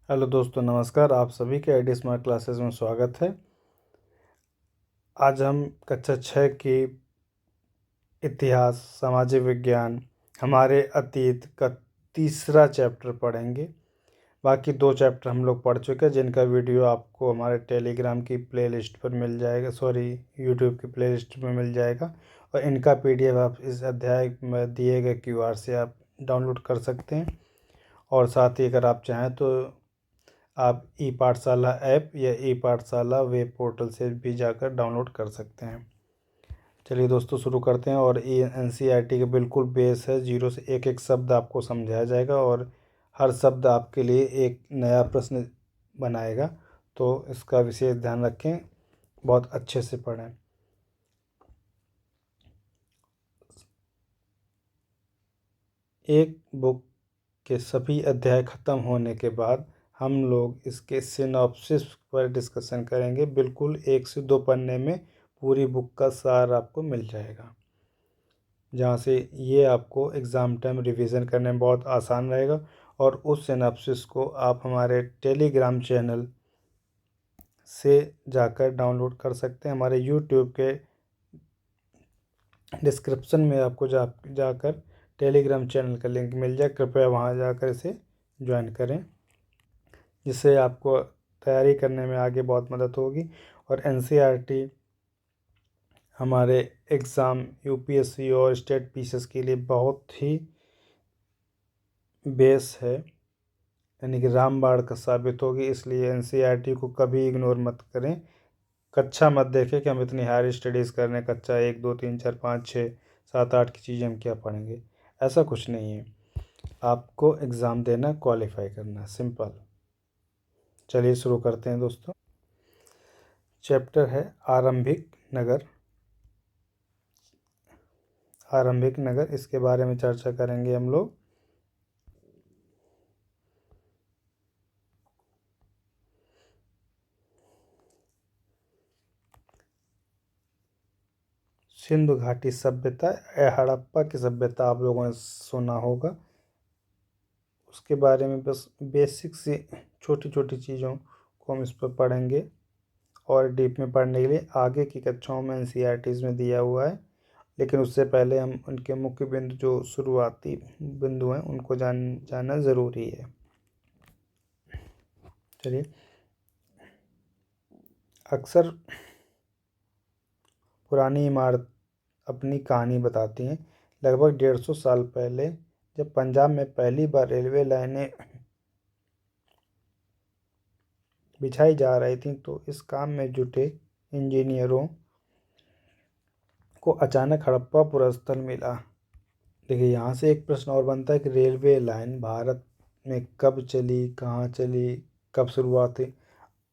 Hello दोस्तों, नमस्कार। आप सभी के आईडी स्मार्ट क्लासेस में स्वागत है। आज हम कक्षा 6 की इतिहास, सामाजिक विज्ञान, हमारे अतीत का तीसरा चैप्टर पढ़ेंगे। बाकी 2 चैप्टर हम लोग पढ़ चुके हैं, जिनका वीडियो आपको हमारे टेलीग्राम की प्लेलिस्ट पर मिल जाएगा, यूट्यूब की प्लेलिस्ट में मिल जाएगा। और इनका पीडीएफ आप इस अध्याय में दिए गए क्यूआर से आप डाउनलोड कर सकते हैं। और साथ ही अगर आप चाहें तो आप ई पाठशाला ऐप या ई पाठशाला वेब पोर्टल से भी जाकर डाउनलोड कर सकते हैं। चलिए दोस्तों, शुरू करते हैं। और ये एनसीईआरटी के बिल्कुल बेस है। 0 से एक एक शब्द आपको समझाया जाएगा और हर शब्द आपके लिए एक नया प्रश्न बनाएगा, तो इसका विशेष ध्यान रखें, बहुत अच्छे से पढ़ें। एक बुक के सभी अध्याय ख़त्म होने के बाद हम लोग इसके सिनॉप्सिस पर डिस्कशन करेंगे। बिल्कुल 1 से 2 पन्ने में पूरी बुक का सार आपको मिल जाएगा, जहाँ से ये आपको एग्ज़ाम टाइम रिवीजन करने में बहुत आसान रहेगा। और उस सिनॉप्सिस को आप हमारे टेलीग्राम चैनल से जाकर डाउनलोड कर सकते हैं। हमारे यूट्यूब के डिस्क्रिप्शन में आपको जाकर टेलीग्राम चैनल का लिंक मिल जाए। कृपया वहाँ जाकर इसे ज्वाइन करें, जिससे आपको तैयारी करने में आगे बहुत मदद होगी। और एनसीईआरटी हमारे एग्ज़ाम यूपीएससी और स्टेट पीसीएस के लिए बहुत ही बेस है, यानी कि रामबाण का साबित होगी। इसलिए एनसीईआरटी को कभी इग्नोर मत करें। कक्षा मत देखें कि हम इतनी हायर स्टडीज़ कर रहे हैं, कक्षा 1 2 3 4 5 6 7 8 की चीज़ें हम क्या पढ़ेंगे। ऐसा कुछ नहीं है। आपको एग्ज़ाम देना, क्वालिफाई करना, सिंपल। चलिए शुरू करते हैं दोस्तों। चैप्टर है आरंभिक नगर। आरंभिक नगर, इसके बारे में चर्चा करेंगे हम लोग। सिंधु घाटी सभ्यता या हड़प्पा की सभ्यता आप लोगों ने सुना होगा। उसके बारे में बस बेसिक सी छोटी छोटी चीज़ों को हम इस पर पढ़ेंगे। और डीप में पढ़ने के लिए आगे की कक्षाओं में एनसीईआरटीज़ में दिया हुआ है, लेकिन उससे पहले हम उनके मुख्य बिंदु, जो शुरुआती बिंदु हैं, उनको जानना ज़रूरी है। चलिए, अक्सर पुरानी इमारत अपनी कहानी बताती हैं। लगभग 150 साल पहले जब पंजाब में पहली बार रेलवे लाइनें बिछाई जा रही थी, तो इस काम में जुटे इंजीनियरों को अचानक हड़प्पा पुरस्तर मिला। देखिए, यहाँ से एक प्रश्न और बनता है कि रेलवे लाइन भारत में कब चली, कहाँ चली, कब शुरुआत हुई।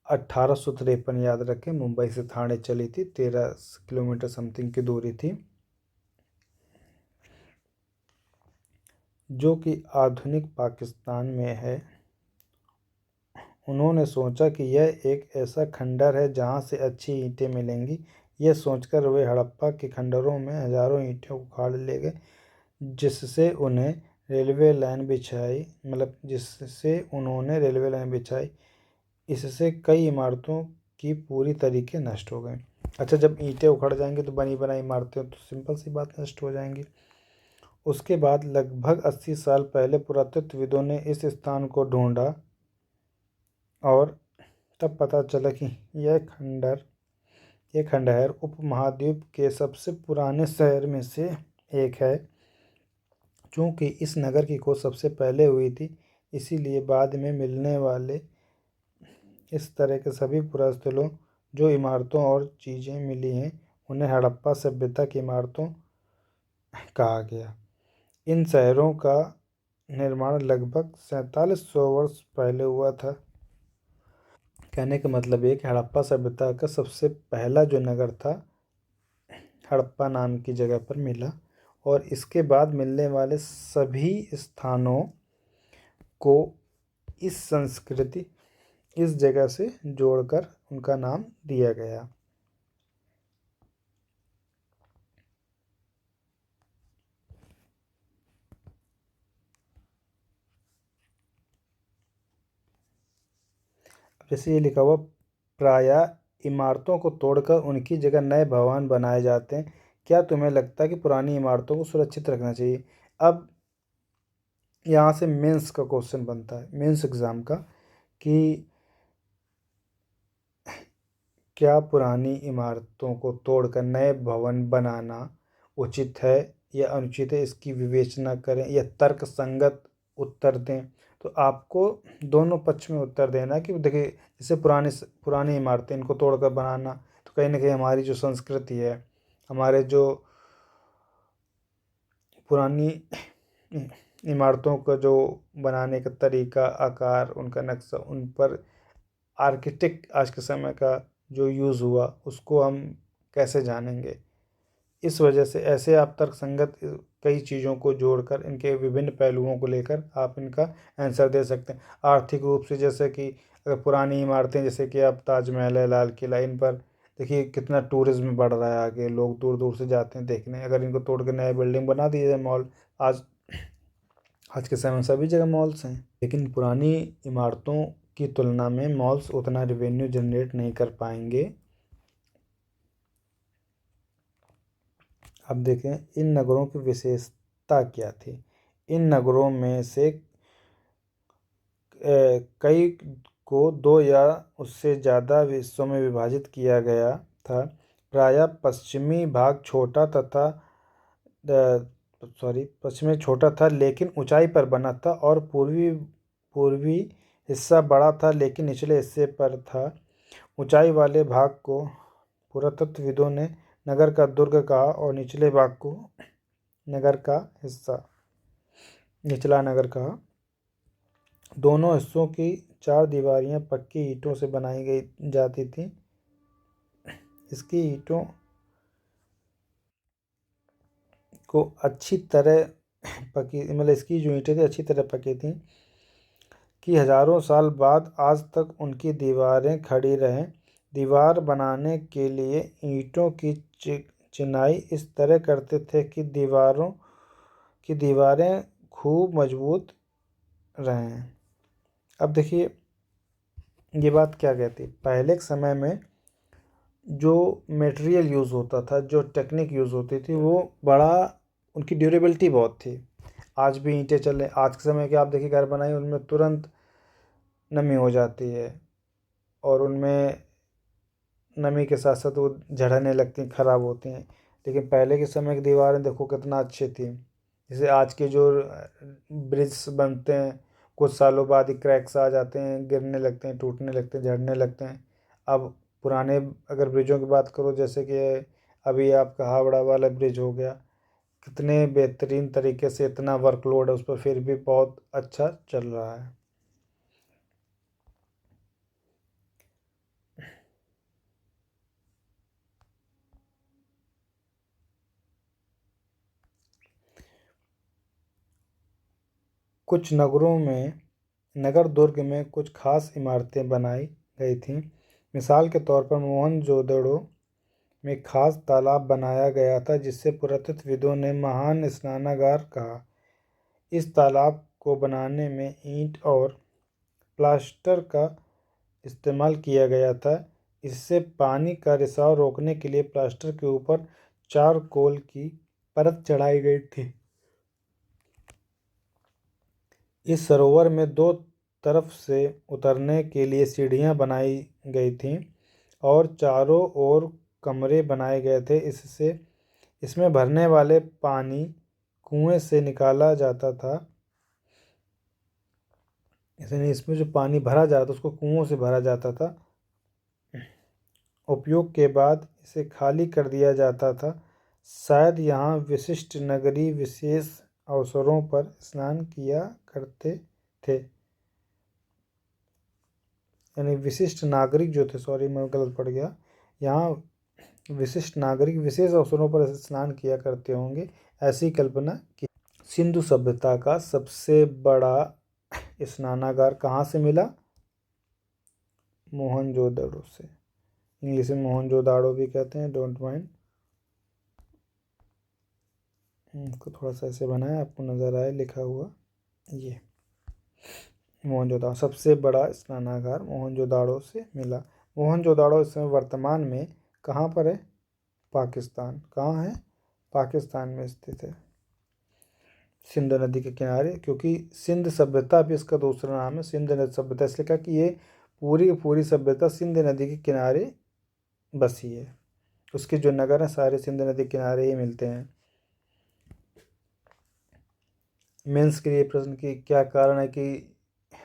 1853, याद रखें, मुंबई से ठाणे चली थी। 13 किलोमीटर समथिंग की दूरी थी, जो कि आधुनिक पाकिस्तान में है। उन्होंने सोचा कि यह एक ऐसा खंडर है जहाँ से अच्छी ईंटें मिलेंगी। यह सोचकर वे हड़प्पा के खंडरों में हजारों ईंटें उखाड़ ले गए, जिससे उन्हें रेलवे लाइन बिछाई मतलब जिससे उन्होंने रेलवे लाइन बिछाई। इससे कई इमारतों की पूरी तरीके नष्ट हो गए। अच्छा, जब ईंटें उखड़ जाएंगी तो बनी बनाई इमारतें तो सिंपल सी बात नष्ट हो जाएंगी। उसके बाद लगभग 80 साल पहले पुरातत्वविदों ने इस स्थान को ढूंढा और तब पता चला कि यह खंडहर उपमहाद्वीप के सबसे पुराने शहर में से एक है। चूँकि इस नगर की खोज सबसे पहले हुई थी, इसीलिए बाद में मिलने वाले इस तरह के सभी पुरास्थलों, जो इमारतों और चीज़ें मिली हैं, उन्हें हड़प्पा सभ्यता की इमारतों कहा गया। इन शहरों का निर्माण लगभग 4700 वर्ष पहले हुआ था। कहने का मतलब ये कि हड़प्पा सभ्यता का सबसे पहला जो नगर था, हड़प्पा नाम की जगह पर मिला। और इसके बाद मिलने वाले सभी स्थानों को इस जगह से जोड़कर उनका नाम दिया गया। जैसे ये लिखा हुआ, प्रायः इमारतों को तोड़कर उनकी जगह नए भवन बनाए जाते हैं। क्या तुम्हें लगता है कि पुरानी इमारतों को सुरक्षित रखना चाहिए? अब यहाँ से मेंस का क्वेश्चन बनता है, मेंस एग्ज़ाम का, कि क्या पुरानी इमारतों को तोड़कर नए भवन बनाना उचित है या अनुचित है, इसकी विवेचना करें या तर्क संगत उत्तर दें। तो आपको दोनों पक्ष में उत्तर देना है कि देखिए, जैसे पुरानी इमारतें, इनको तोड़कर बनाना तो कहीं ना कहीं हमारी जो संस्कृति है, हमारे जो पुरानी इमारतों का जो बनाने का तरीका, आकार, उनका नक्शा, उन पर आर्किटेक्ट आज के समय का जो यूज़ हुआ उसको हम कैसे जानेंगे। इस वजह से ऐसे आप तर्कसंगत कई चीज़ों को जोड़कर, इनके विभिन्न पहलुओं को लेकर आप इनका आंसर दे सकते हैं। आर्थिक रूप से, जैसे कि अगर पुरानी इमारतें, जैसे कि आप ताजमहल है, लाल किला, इन पर देखिए कितना टूरिज्म बढ़ रहा है, आगे लोग दूर दूर से जाते हैं देखने। अगर इनको तोड़ के नए बिल्डिंग बना दिए जाए, मॉल, आज आज के समय में सभी जगह मॉल्स हैं, लेकिन पुरानी इमारतों की तुलना में मॉल्स उतना रेवेन्यू जनरेट नहीं कर पाएंगे। अब देखें इन नगरों की विशेषता क्या थी। इन नगरों में से कई को दो या उससे ज़्यादा हिस्सों में विभाजित किया गया था। प्रायः पश्चिमी भाग छोटा तथा पश्चिमी छोटा था लेकिन ऊंचाई पर बना था, और पूर्वी हिस्सा बड़ा था लेकिन निचले हिस्से पर था। ऊंचाई वाले भाग को पुरातत्वविदों ने नगर का दुर्ग कहा और निचले भाग को नगर का हिस्सा, निचला नगर कहा। दोनों हिस्सों की चार दीवारियां पक्की ईंटों से बनाई गई जाती थी। इसकी ईंटों को अच्छी तरह पकी, मतलब इसकी जो ईंटें थी अच्छी तरह पकी थी कि हजारों साल बाद आज तक उनकी दीवारें खड़ी रहें। दीवार बनाने के लिए ईंटों की चिनाई इस तरह करते थे कि दीवारें खूब मजबूत रहें। अब देखिए ये बात क्या कहती है, पहले के समय में जो मटेरियल यूज़ होता था, जो टेक्निक यूज़ होती थी, वो बड़ा, उनकी ड्यूरेबिलिटी बहुत थी। आज भी ईंटें चल, आज के समय के आप देखिए घर बनाए, उनमें तुरंत नमी हो जाती है और उनमें नमी के साथ साथ वो झड़ने लगती हैं, ख़राब होती हैं। लेकिन पहले के समय की दीवारें देखो कितना अच्छी थी। जैसे आज के जो ब्रिज बनते हैं, कुछ सालों बाद ही क्रैक्स आ जाते हैं, गिरने लगते हैं, टूटने लगते हैं, झड़ने लगते हैं। अब पुराने अगर ब्रिजों की बात करो, जैसे कि अभी आपका हावड़ा वाला ब्रिज हो गया, कितने बेहतरीन तरीके से, इतना वर्कलोड है उस पर, फिर भी बहुत अच्छा चल रहा है। कुछ नगरों में, नगर दुर्ग में कुछ खास इमारतें बनाई गई थीं। मिसाल के तौर पर मोहनजोदड़ो में खास तालाब बनाया गया था जिसे पुरातत्वविदों ने महान स्नानागार कहा। इस तालाब को बनाने में ईंट और प्लास्टर का इस्तेमाल किया गया था। इससे पानी का रिसाव रोकने के लिए प्लास्टर के ऊपर चारकोल की परत चढ़ाई गई थी। इस सरोवर में दो तरफ से उतरने के लिए सीढ़ियां बनाई गई थीं और चारों ओर कमरे बनाए गए थे। इसमें भरने वाले पानी कुएं से निकाला जाता था। इसमें जो पानी भरा जाता था उसको कुओं से भरा जाता था। उपयोग के बाद इसे खाली कर दिया जाता था। शायद यहाँ विशिष्ट नगरी विशेष अवसरों पर स्नान किया करते थे। यानी विशिष्ट नागरिक जो थे, सॉरी मैं गलत पढ़ गया, यहाँ विशिष्ट नागरिक विशेष अवसरों पर स्नान किया करते होंगे, ऐसी कल्पना की। सिंधु सभ्यता का सबसे बड़ा स्नानागार कहाँ से मिला? मोहनजोदड़ो से। इंग्लिश में मोहनजोदाड़ो भी कहते हैं, डोंट माइंड। इसको थोड़ा सा ऐसे बनाया, आपको नज़र आए लिखा हुआ ये। मोहनजोदाड़ो सबसे बड़ा स्नानागार मोहनजोदाड़ो से मिला। मोहनजोदाड़ो इस समय वर्तमान में कहाँ पर है? पाकिस्तान। कहाँ है? पाकिस्तान में स्थित है, सिंधु नदी के किनारे। क्योंकि सिंध सभ्यता भी इसका दूसरा नाम है, सिंध नदी सभ्यता, इसलिए कहा कि ये पूरी की पूरी सभ्यता सिंध नदी के किनारे बसी है। उसके जो नगर हैं सारे सिंध नदी के किनारे ही मिलते हैं। मेंस के लिए प्रश्न की क्या कारण है कि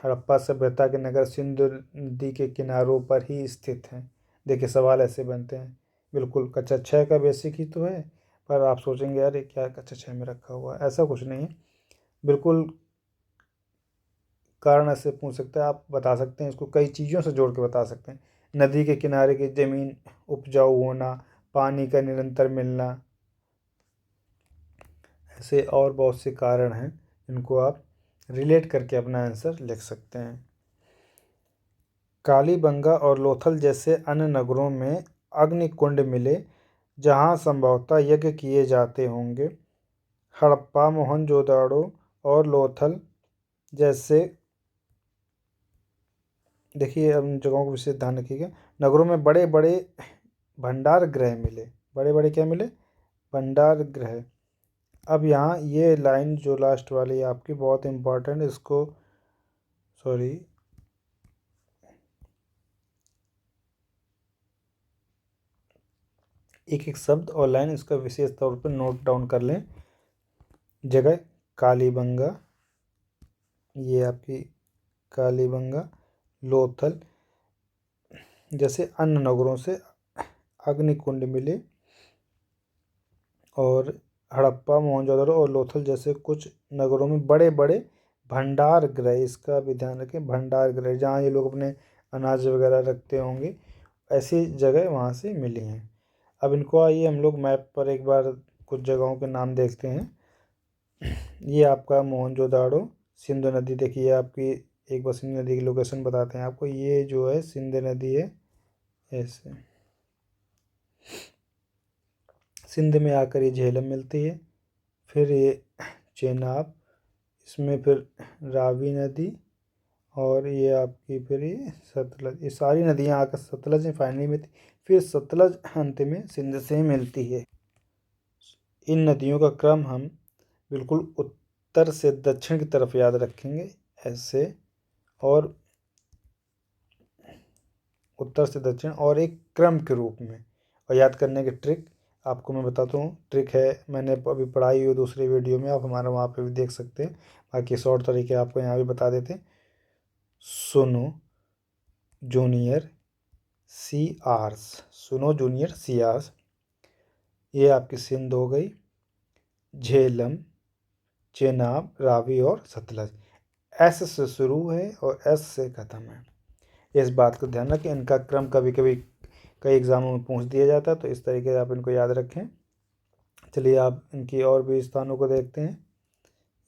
हड़प्पा सभ्यता के नगर सिंधु नदी के किनारों पर ही स्थित हैं? देखिए सवाल ऐसे बनते हैं। बिल्कुल कक्षा 6 का बेसिक ही तो है, पर आप सोचेंगे यार ये क्या कक्षा 6 में रखा हुआ है। ऐसा कुछ नहीं है, बिल्कुल कारण ऐसे पूछ सकते हैं, आप बता सकते हैं, इसको कई चीज़ों से जोड़ के बता सकते हैं। नदी के किनारे की ज़मीन उपजाऊ होना, पानी का निरंतर मिलना, ऐसे और बहुत से कारण हैं इनको आप रिलेट करके अपना आंसर लिख सकते हैं। कालीबंगा और लोथल जैसे अन्य नगरों में अग्निकुंड मिले जहां संभवतः यज्ञ किए जाते होंगे। हड़प्पा, मोहनजोदाड़ो और लोथल जैसे, देखिए अब इन जगहों को विशेष ध्यान रखिएगा, नगरों में बड़े बड़े भंडार गृह मिले। बड़े बड़े क्या मिले? भंडार गृह। अब यहाँ ये लाइन जो लास्ट वाली है आपकी बहुत इम्पोर्टेंट, इसको सॉरी एक एक शब्द और लाइन इसका विशेष तौर पर नोट डाउन कर लें। जगह कालीबंगा, ये आपकी कालीबंगा, लोथल जैसे अन्य नगरों से अग्निकुंड मिले, और हड़प्पा, मोहनजोदड़ो और लोथल जैसे कुछ नगरों में बड़े बड़े भंडार गृह, इसका भी ध्यान रखें, भंडार गृह जहाँ ये लोग अपने अनाज वगैरह रखते होंगे, ऐसी जगह वहाँ से मिली हैं। अब इनको आइए हम लोग मैप पर एक बार कुछ जगहों के नाम देखते हैं। ये आपका मोहनजोदाड़ो, सिंधु नदी, देखिए आपकी एक बार सिंधु नदी की लोकेशन बताते हैं आपको। ये जो है सिंधु नदी है, ऐसे सिंध में आकर ये झेलम मिलती है, फिर ये चेनाब, इसमें फिर रावी नदी, और ये आपकी फिर ये सतलज, ये सारी नदियाँ आकर सतलज में फाइनली मिलती, फिर सतलज अंत में सिंध से मिलती है। इन नदियों का क्रम हम बिल्कुल उत्तर से दक्षिण की तरफ याद रखेंगे, ऐसे, और उत्तर से दक्षिण और एक क्रम के रूप में। और याद करने की ट्रिक आपको मैं बताता हूँ, ट्रिक है मैंने अभी पढ़ाई हुई दूसरी वीडियो में, आप हमारा वहाँ पे भी देख सकते हैं, बाकी शॉर्ट तरीके आपको यहाँ भी बता देते हैं। सुनो जूनियर सी आर्स, सुनो जूनियर सी आर्स, ये आपकी सिंध हो गई, झेलम, चेनाब, रावी और सतलज। एस से शुरू है और एस से ख़त्म है, इस बात को ध्यान रखें। इनका क्रम कभी कभी कई एग्ज़ामों में पूछ दिया जाता है, तो इस तरीके से आप इनको याद रखें। चलिए आप इनकी और भी स्थानों को देखते हैं।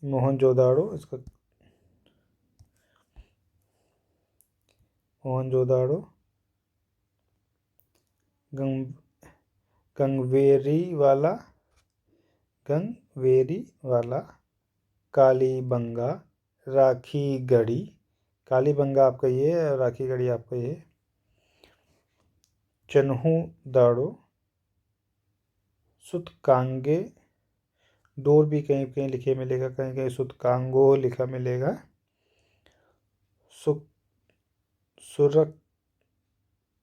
मोहनजोदाड़ो, इसका मोहनजोदाड़ो, गंगवेरीवाला, कालीबंगा, राखीगढ़ी, कालीबंगा आपका ये है और राखीगढ़ी आपका ये, चन्हूदाड़ो, सुतकांगे, डोर भी कहीं कहीं लिखे मिलेगा, कहीं कहीं सुतकांगो लिखा मिलेगा,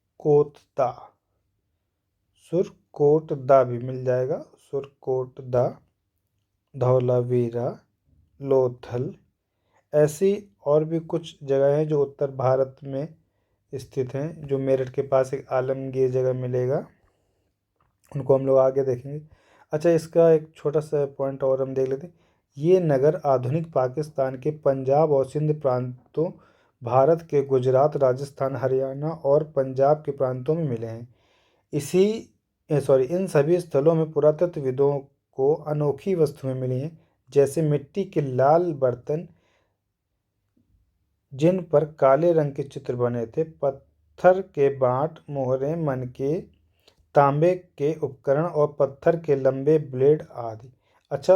सुरकोटदा, सुरकोटदा भी मिल जाएगा, सुरकोटदा, धौलावीरा, लोथल, ऐसी और भी कुछ जगह हैं जो उत्तर भारत में स्थित हैं, जो मेरठ के पास एक आलमगीर जगह मिलेगा, उनको हम लोग आगे देखेंगे। अच्छा, इसका एक छोटा सा पॉइंट और हम देख लेते हैं। ये नगर आधुनिक पाकिस्तान के पंजाब और सिंध प्रांतों, भारत के गुजरात, राजस्थान, हरियाणा और पंजाब के प्रांतों में मिले हैं। इन सभी स्थलों में पुरातत्वविदों को अनोखी वस्तुएं मिली हैं, जैसे मिट्टी के लाल बर्तन जिन पर काले रंग के चित्र बने थे, पत्थर के बाट, मोहरें, मनके, तांबे के उपकरण और पत्थर के लंबे ब्लेड आदि। अच्छा,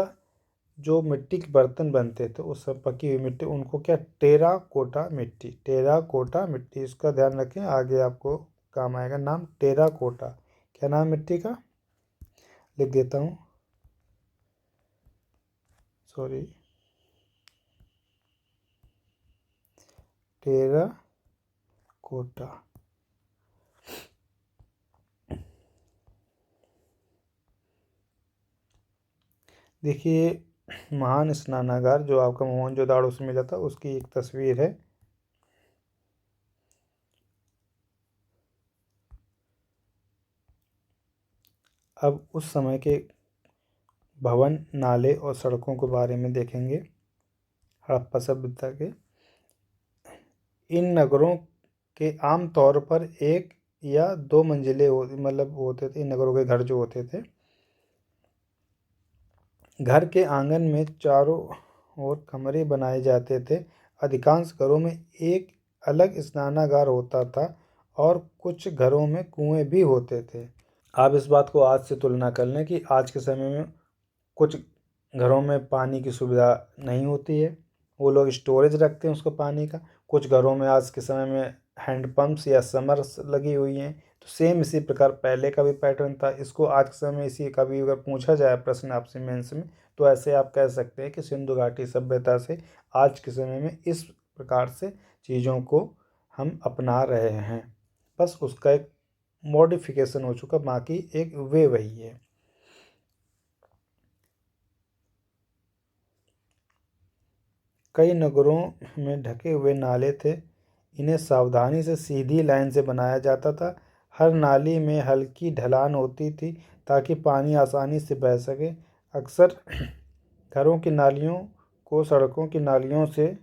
जो मिट्टी के बर्तन बनते थे उस सब पकी हुई मिट्टी, उनको क्या टेराकोटा मिट्टी, टेराकोटा मिट्टी, इसका ध्यान रखें, आगे आपको काम आएगा नाम टेराकोटा। क्या नाम मिट्टी का, लिख देता हूँ, सॉरी, टेराकोटा। देखिए महान स्नानागार जो आपका मोहनजोदाड़ो से मिला था उसकी एक तस्वीर है। अब उस समय के भवन, नाले और सड़कों के बारे में देखेंगे हड़प्पा सभ्यता के। इन नगरों के आम तौर पर एक या दो मंजिले मतलब होते थे। इन नगरों के घर जो होते थे, घर के आंगन में चारों ओर कमरे बनाए जाते थे। अधिकांश घरों में एक अलग स्नानागार होता था और कुछ घरों में कुएं भी होते थे। आप इस बात को आज से तुलना कर लें कि आज के समय में कुछ घरों में पानी की सुविधा नहीं होती है, वो लोग स्टोरेज रखते हैं उसको पानी का। कुछ घरों में आज के समय में हैंडपम्प्स या समर्स लगी हुई हैं। तो सेम इसी प्रकार पहले का भी पैटर्न था। इसको आज के समय में इसी का भी अगर पूछा जाए प्रश्न आपसे मेंस में, तो ऐसे आप कह सकते हैं कि सिंधु घाटी सभ्यता से आज के समय में इस प्रकार से चीज़ों को हम अपना रहे हैं। बस उसका एक मॉडिफिकेशन हो चुका, बाकी एक वे वही है। कई नगरों में ढके हुए नाले थे। इन्हें सावधानी से सीधी लाइन से बनाया जाता था। हर नाली में हल्की ढलान होती थी ताकि पानी आसानी से बह सके। अक्सर घरों की नालियों को सड़कों की नालियों से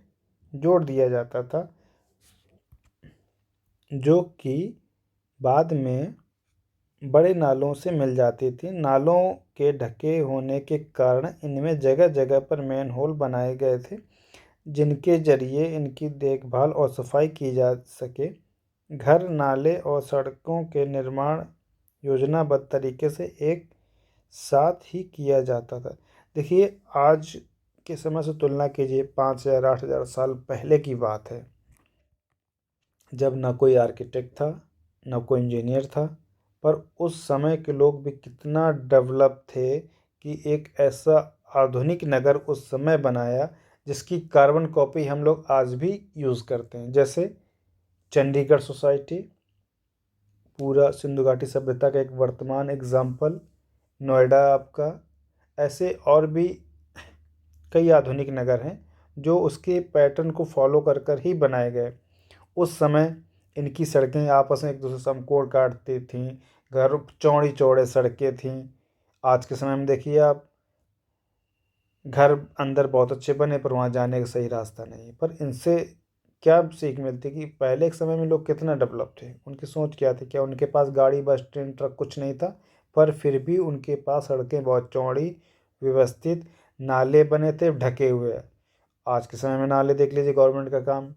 जोड़ दिया जाता था, जो कि बाद में बड़े नालों से मिल जाती थी। नालों के ढके होने के कारण इनमें जगह जगह पर मैन होल बनाए गए थे, जिनके जरिए इनकी देखभाल और सफाई की जा सके। घर, नाले और सड़कों के निर्माण योजनाबद्ध तरीके से एक साथ ही किया जाता था। देखिए आज के समय से तुलना कीजिए 5,000 8,000 साल पहले की बात है, जब ना कोई आर्किटेक्ट था ना कोई इंजीनियर था, पर उस समय के लोग भी कितना डेवलप थे कि एक ऐसा आधुनिक नगर उस समय बनाया जिसकी कार्बन कॉपी हम लोग आज भी यूज़ करते हैं। जैसे चंडीगढ़ सोसाइटी, पूरा सिंधु घाटी सभ्यता का एक वर्तमान एग्जाम्पल, नोएडा आपका, ऐसे और भी कई आधुनिक नगर हैं जो उसके पैटर्न को फॉलो कर कर ही बनाए गए। उस समय इनकी सड़कें आपस में एक दूसरे से समकोण काटती थीं, घर चौड़ी चौड़े सड़कें थीं। आज के समय में देखिए आप, घर अंदर बहुत अच्छे बने पर वहाँ जाने का सही रास्ता नहीं है। पर इनसे क्या सीख मिलती कि पहले के समय में लोग कितना डेवलप थे, उनकी सोच क्या थी, क्या उनके पास गाड़ी बस ट्रेन ट्रक कुछ नहीं था, पर फिर भी उनके पास सड़कें बहुत चौड़ी, व्यवस्थित, नाले बने थे ढके हुए। आज के समय में नाले देख लीजिए, गवर्नमेंट का काम,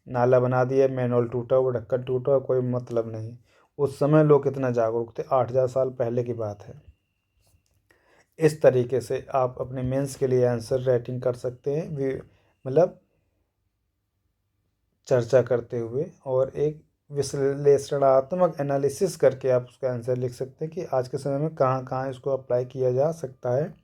नाला बना दिया, मैनहोल टूटा हुआ, ढक्कन टूटा हुआ, कोई मतलब नहीं। उस समय लोग कितना जागरूक थे, 8,000 साल पहले की बात है। इस तरीके से आप अपने मेंस के लिए आंसर राइटिंग कर सकते हैं, मतलब चर्चा करते हुए, और एक विश्लेषणात्मक एनालिसिस करके आप उसका आंसर लिख सकते हैं कि आज के समय में कहाँ कहाँ इसको अप्लाई किया जा सकता है।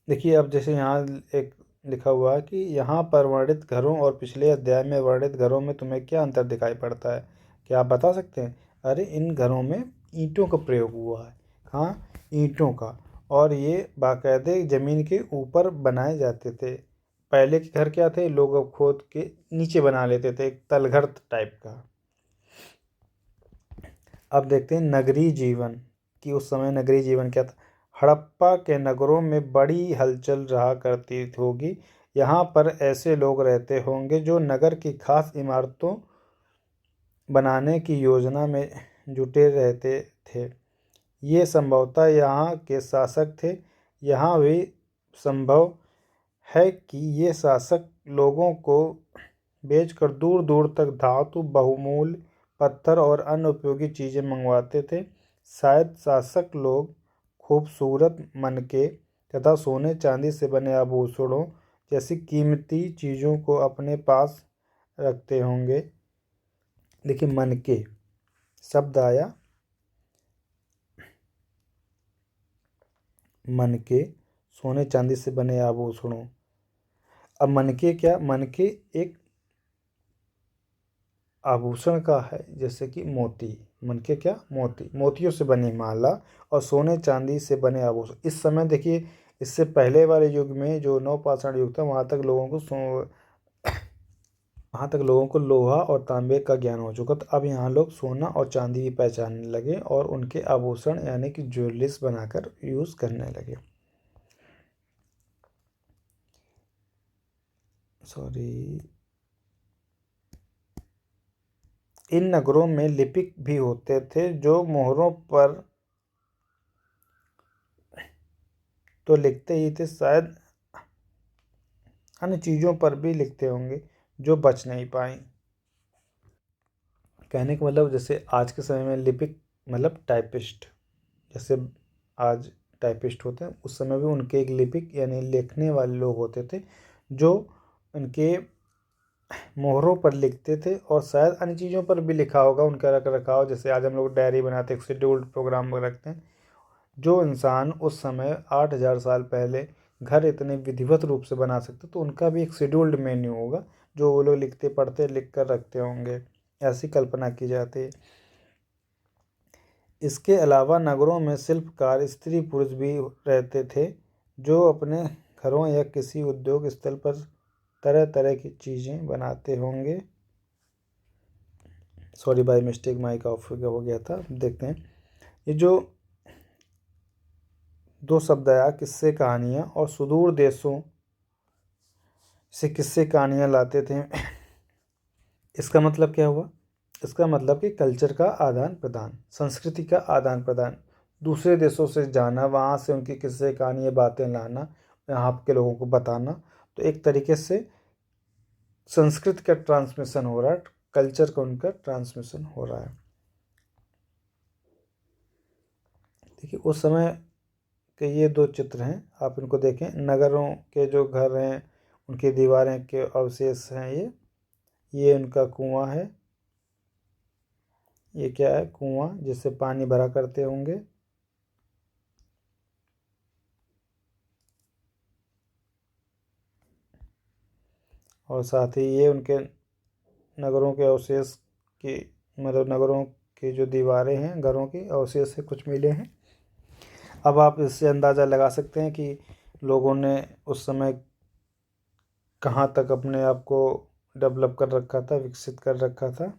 देखिए अब जैसे यहाँ एक लिखा हुआ है कि यहाँ पर वर्णित घरों और पिछले अध्याय में वर्णित घरों में तुम्हें क्या अंतर दिखाई पड़ता है, क्या आप बता सकते हैं। अरे इन घरों में ईंटों का प्रयोग हुआ है, हाँ ईंटों का, और ये बाकायदे ज़मीन के ऊपर बनाए जाते थे। पहले के घर क्या थे, लोग अब खोद के नीचे बना लेते थे, एक तलघर टाइप का। अब देखते हैं नगरीय जीवन, कि उस समय नगरीय जीवन क्या था। हड़प्पा के नगरों में बड़ी हलचल रहा करती होगी। यहाँ पर ऐसे लोग रहते होंगे जो नगर की खास इमारतों बनाने की योजना में जुटे रहते थे। ये संभवतः यहाँ के शासक थे। यहाँ भी संभव है कि ये शासक लोगों को बेचकर दूर दूर तक धातु, बहुमूल्य पत्थर और अन्य उपयोगी चीज़ें मंगवाते थे। शायद शासक लोग खूबसूरत मनके तथा सोने चांदी से बने आभूषणों जैसी कीमती चीज़ों को अपने पास रखते होंगे। देखिए, मनके शब्द आया, मनके सोने चांदी से बने आभूषणों। अब मनके क्या, मनके एक आभूषण का है, जैसे कि मोती। मनके क्या, मोती, मोतियों से बनी माला और सोने चांदी से बने आभूषण। इस समय देखिए, इससे पहले वाले युग में जो नवपाषाण युग था, वहाँ तक लोगों को लोहा और तांबे का ज्ञान हो चुका था। अब यहाँ लोग सोना और चांदी भी पहचानने लगे और उनके आभूषण यानी कि ज्वेलरीज बनाकर यूज़ करने लगे। सॉरी, इन नगरों में लिपिक भी होते थे जो मोहरों पर तो लिखते ही थे, शायद अन्य चीज़ों पर भी लिखते होंगे जो बच नहीं पाई। कहने का मतलब, जैसे आज के समय में लिपिक मतलब टाइपिस्ट, जैसे आज टाइपिस्ट होते हैं, उस समय भी उनके एक लिपिक यानी लिखने वाले लोग होते थे जो उनके मोहरों पर लिखते थे और शायद अन्य चीज़ों पर भी लिखा होगा उनका रख रखाव। जैसे आज हम लोग डायरी बनाते हैं, शेड्यूल्ड प्रोग्राम रखते हैं। जो इंसान उस समय 8,000 साल पहले घर इतने विधिवत रूप से बना सकते, तो उनका भी एक शेड्यूल्ड मेन्यू होगा जो वो लोग लिखते पढ़ते लिख कर रखते होंगे, ऐसी कल्पना की जाती है। इसके अलावा नगरों में शिल्पकार स्त्री पुरुष भी रहते थे जो अपने घरों या किसी उद्योग स्थल पर तरह तरह की चीज़ें बनाते होंगे। Sorry, by mistake mic off हो गया था। देखते हैं, ये जो दो शब्द आया, किस्से कहानियाँ, और सुदूर देशों से किस्से कहानियाँ लाते थे। इसका मतलब क्या हुआ? इसका मतलब कि कल्चर का आदान प्रदान, संस्कृति का आदान प्रदान, दूसरे देशों से जाना, वहाँ से उनकी किस्से कहानियाँ बातें लाना, यहाँ के लोगों को बताना। तो एक तरीके से संस्कृति का ट्रांसमिशन हो रहा है, कल्चर का उनका ट्रांसमिशन हो रहा है। देखिए, उस समय के ये दो चित्र हैं, आप इनको देखें। नगरों के जो घर हैं उनकी दीवारें के अवशेष हैं। ये उनका कुआं है। ये क्या है? कुआं, जिससे पानी भरा करते होंगे। और साथ ही ये उनके नगरों के अवशेष की, मतलब नगरों की जो दीवारें हैं घरों की अवशेष से कुछ मिले हैं। अब आप इससे अंदाज़ा लगा सकते हैं कि लोगों ने उस समय कहाँ तक अपने आप को डेवलप कर रखा था, विकसित कर रखा था।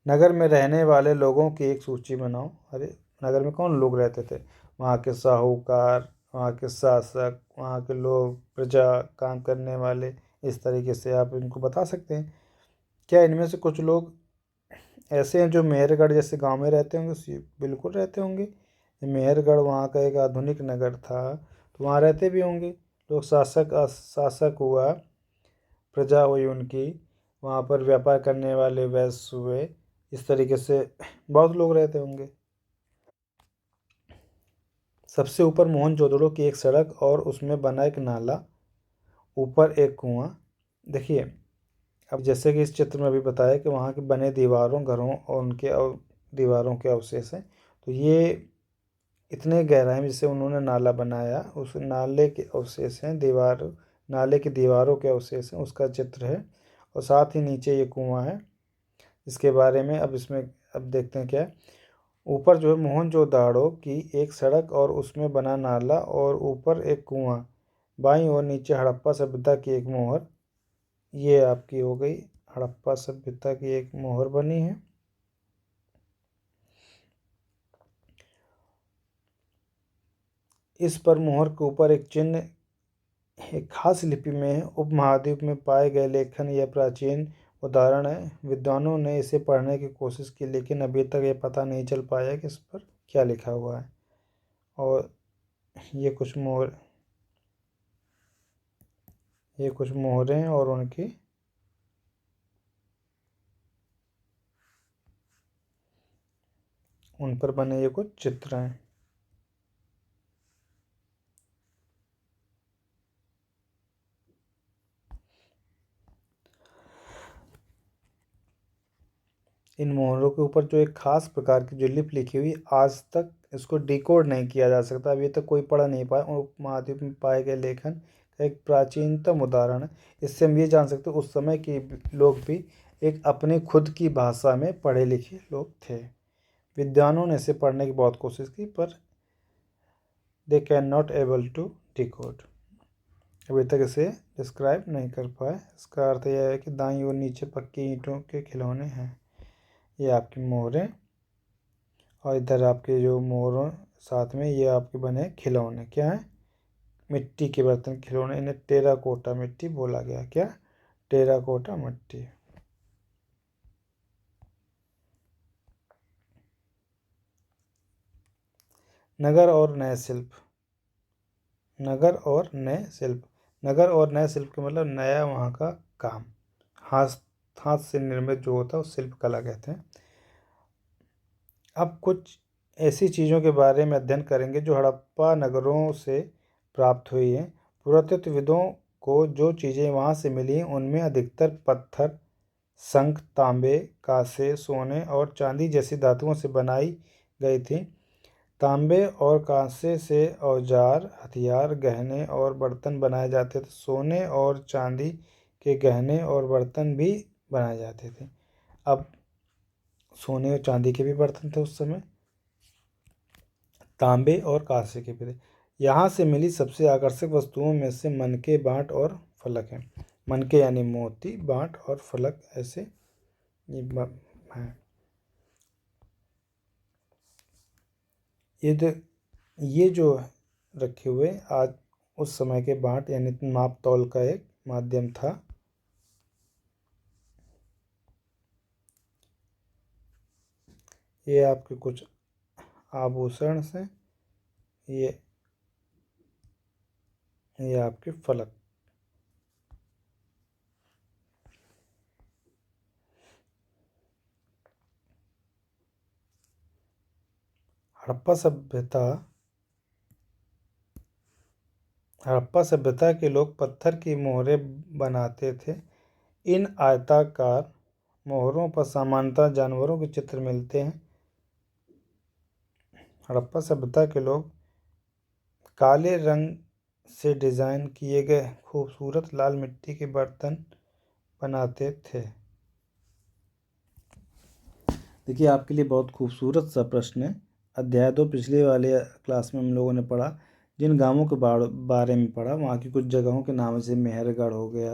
नगर में रहने वाले लोगों की एक सूची बनाओ। अरे, नगर में कौन लोग रहते थे? वहाँ के साहूकार, वहाँ के शासक, वहाँ के लोग, प्रजा, काम करने वाले। इस तरीके से आप इनको बता सकते हैं। क्या इनमें से कुछ लोग ऐसे हैं जो मेहरगढ़ जैसे गांव में रहते होंगे? बिल्कुल रहते होंगे। मेहरगढ़ वहाँ का एक आधुनिक नगर था, तो वहाँ रहते भी होंगे लोग। शासक हुआ, प्रजा हुई उनकी, वहाँ पर व्यापार करने वाले वैश्य हुए। इस तरीके से बहुत लोग रहते होंगे। सबसे ऊपर मोहनजोदड़ो की एक सड़क और उसमें बना एक नाला, ऊपर एक कुआं। देखिए, अब जैसे कि इस चित्र में भी बताया कि वहाँ के बने दीवारों, घरों और उनके दीवारों के अवशेष हैं। तो ये इतने गहराई में जिससे उन्होंने नाला बनाया, उस नाले के अवशेष हैं। नाले की दीवारों के अवशेष हैं, उसका चित्र है। और साथ ही नीचे ये कुआं है, इसके बारे में अब देखते हैं क्या है। ऊपर जो है मोहनजोदाड़ो की एक सड़क और उसमें बना नाला और ऊपर एक कुआं, बाईं और नीचे हड़प्पा सभ्यता की एक मोहर। ये आपकी हो गई हड़प्पा सभ्यता की एक मोहर बनी है। इस पर मोहर के ऊपर एक चिन्ह एक खास लिपि में है। उपमहाद्वीप में पाए गए लेखन यह प्राचीन उदाहरण है। विद्वानों ने इसे पढ़ने की कोशिश की, लेकिन अभी तक ये पता नहीं चल पाया कि इस पर क्या लिखा हुआ है। और ये कुछ मोहरें और उनकी उन पर बने ये कुछ चित्र हैं। इन मोहरों के ऊपर जो एक खास प्रकार की जो लिपि लिखी हुई, आज तक इसको डिकोड नहीं किया जा सकता, अभी तक कोई पढ़ नहीं पाया। उपमहाद्वीप में पाए गए लेखन का एक प्राचीनतम उदाहरण है। इससे हम ये जान सकते हैं उस समय के लोग भी एक अपने खुद की भाषा में पढ़े लिखे लोग थे। विद्वानों ने इसे पढ़ने की बहुत कोशिश की, पर they can not able to decode, अभी तक इसे डिस्क्राइब नहीं कर पाए। इसका अर्थ यह है कि दाईं ओर नीचे पक्की ईंटों के खिलौने हैं, ये आपकी मोहरें, और इधर आपके जो मोहरों साथ में ये आपके बने खिलौने क्या हैं, मिट्टी के बर्तन खिलौने। इन्हें टेराकोटा मिट्टी बोला गया। क्या? टेराकोटा मिट्टी। नगर और नए शिल्प। नगर और नए शिल्प। नगर और नए शिल्प के मतलब नया वहाँ का काम, हाथ हाथ से निर्मित जो होता है उस शिल्प कला कहते हैं। अब कुछ ऐसी चीज़ों के बारे में अध्ययन करेंगे जो हड़प्पा नगरों से प्राप्त हुई हैं। पुरातत्वविदों को जो चीज़ें वहाँ से मिली उनमें अधिकतर पत्थर, शंख, तांबे, कांसे, सोने और चांदी जैसी धातुओं से बनाई गई थी। तांबे और कांसे से औजार, हथियार, गहने और बर्तन बनाए जाते थे। सोने और चांदी के गहने और बर्तन भी बनाए जाते थे। अब सोने और चांदी के भी बर्तन थे उस समय, तांबे और कांसे के भी थे। यहाँ से मिली सबसे आकर्षक वस्तुओं में से मनके, बाँट और फलक हैं। मनके यानी मोती, बाँट और फलक ऐसे ये हैं। ये जो रखे हुए आज उस समय के बाँट यानी माप तौल का एक माध्यम था। ये आपके कुछ आभूषण से, ये आपके फलक। हड़प्पा सभ्यता हड़प्पा सभ्यता के लोग पत्थर की मोहरें बनाते थे। इन आयताकार मोहरों पर सामान्यतः जानवरों के चित्र मिलते हैं। हड़प्पा सभ्यता के लोग काले रंग से डिज़ाइन किए गए खूबसूरत लाल मिट्टी के बर्तन बनाते थे। देखिए आपके लिए बहुत खूबसूरत सा प्रश्न है। अध्याय 2 पिछले वाले क्लास में हम लोगों ने पढ़ा, जिन गांवों के बारे में पढ़ा, वहाँ की कुछ जगहों के नाम जैसे मेहरगढ़ हो गया,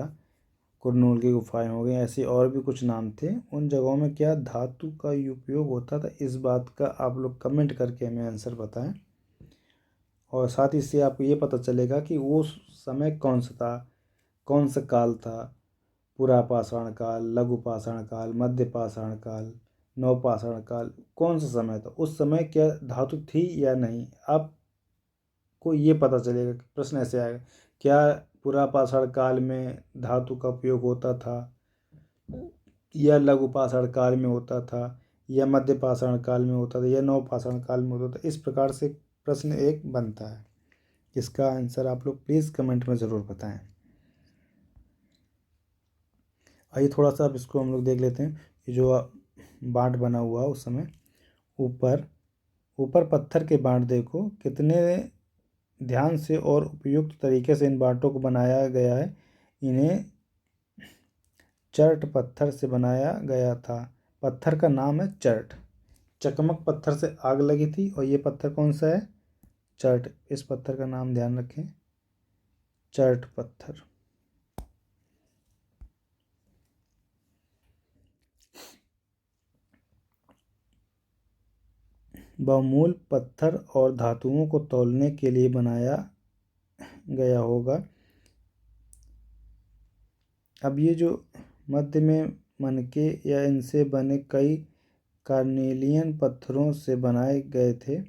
कुरनूल की गुफाएं हो गई, ऐसे और भी कुछ नाम थे। उन जगहों में क्या धातु का उपयोग होता था, इस बात का आप लोग कमेंट करके हमें आंसर बताएं। और साथ ही से आपको ये पता चलेगा कि वो समय कौन सा था, कौन सा काल था। पुरापाषाण काल, लघु पाषाण काल, मध्य पाषाण काल, नवपाषाण काल, कौन सा समय था, उस समय क्या धातु थी या नहीं, आपको ये पता चलेगा। प्रश्न ऐसे आएगा, क्या पुरापाषाण काल में धातु का उपयोग होता था, या लघु पाषाण काल में होता था, या मध्य पाषाण काल में होता था, या नवपाषाण काल में होता था। इस प्रकार से प्रश्न एक बनता है। इसका आंसर आप लोग प्लीज़ कमेंट में ज़रूर बताएं। आइए थोड़ा सा अब इसको हम लोग देख लेते हैं। ये जो बाँट बना हुआ उस समय, ऊपर ऊपर पत्थर के बाँट देखो कितने ध्यान से और उपयुक्त तरीके से इन बाँटों को बनाया गया है। इन्हें चर्ट पत्थर से बनाया गया था। पत्थर का नाम है चर्ट। चकमक पत्थर से आग लगी थी, और ये पत्थर कौन सा है? चर्ट। इस पत्थर का नाम ध्यान रखें, चर्ट पत्थर। बहुमूल्य पत्थर और धातुओं को तौलने के लिए बनाया गया होगा। अब ये जो मध्य में मनके या इनसे बने कई कार्नेलियन पत्थरों से बनाए गए थे।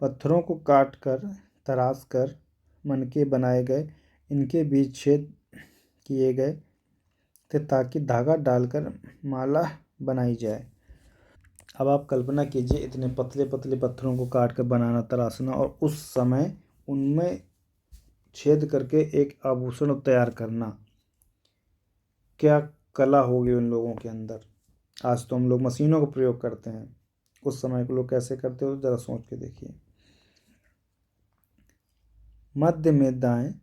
पत्थरों को काट कर तराश कर मनके बनाए गए। इनके बीच छेद किए गए थे ताकि धागा डालकर माला बनाई जाए। अब आप कल्पना कीजिए इतने पतले पतले पत्थरों को काट कर बनाना, तराशना, और उस समय उनमें छेद करके एक आभूषण तैयार करना, क्या कला होगी उन लोगों के अंदर। आज तो हम लोग मशीनों का प्रयोग करते हैं, उस समय के लोग कैसे करते हो ज़रा सोच के देखिए। मध्य में दाएं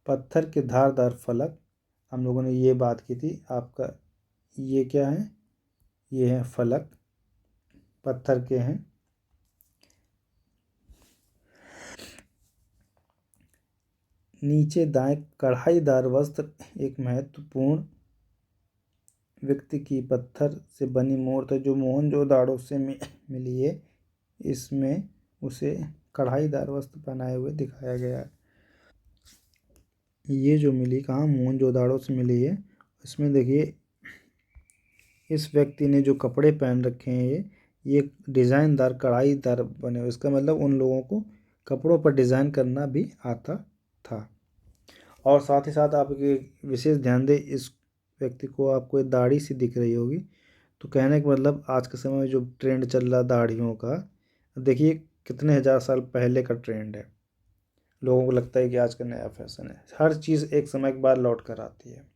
पत्थर के धारदार फलक, हम लोगों ने ये बात की थी। आपका ये क्या है, ये है फलक, पत्थर के हैं। नीचे दाएं कढ़ाईदार वस्त्र, एक महत्वपूर्ण व्यक्ति की पत्थर से बनी मूर्त जो मोहनजोदाड़ो से मिली है। इसमें उसे कढ़ाईदार वस्त्र पहनाए हुए दिखाया गया है। ये जो मिली कहाँ, मोहनजोदाड़ो से मिली है। इसमें देखिए इस व्यक्ति ने जो कपड़े पहन रखे हैं ये डिज़ाइनदार कढ़ाईदार बने हुए, इसका मतलब उन लोगों को कपड़ों पर डिज़ाइन करना भी आता था। और साथ ही साथ आप ये विशेष ध्यान दें, इस व्यक्ति को आपको एक दाढ़ी सी दिख रही होगी, तो कहने का मतलब आज के समय में जो ट्रेंड चल रहा दाढ़ियों का, देखिए कितने हज़ार साल पहले का ट्रेंड है। लोगों को लगता है कि आज का नया फैशन है। हर चीज़ एक समय के बाद लौट कर आती है,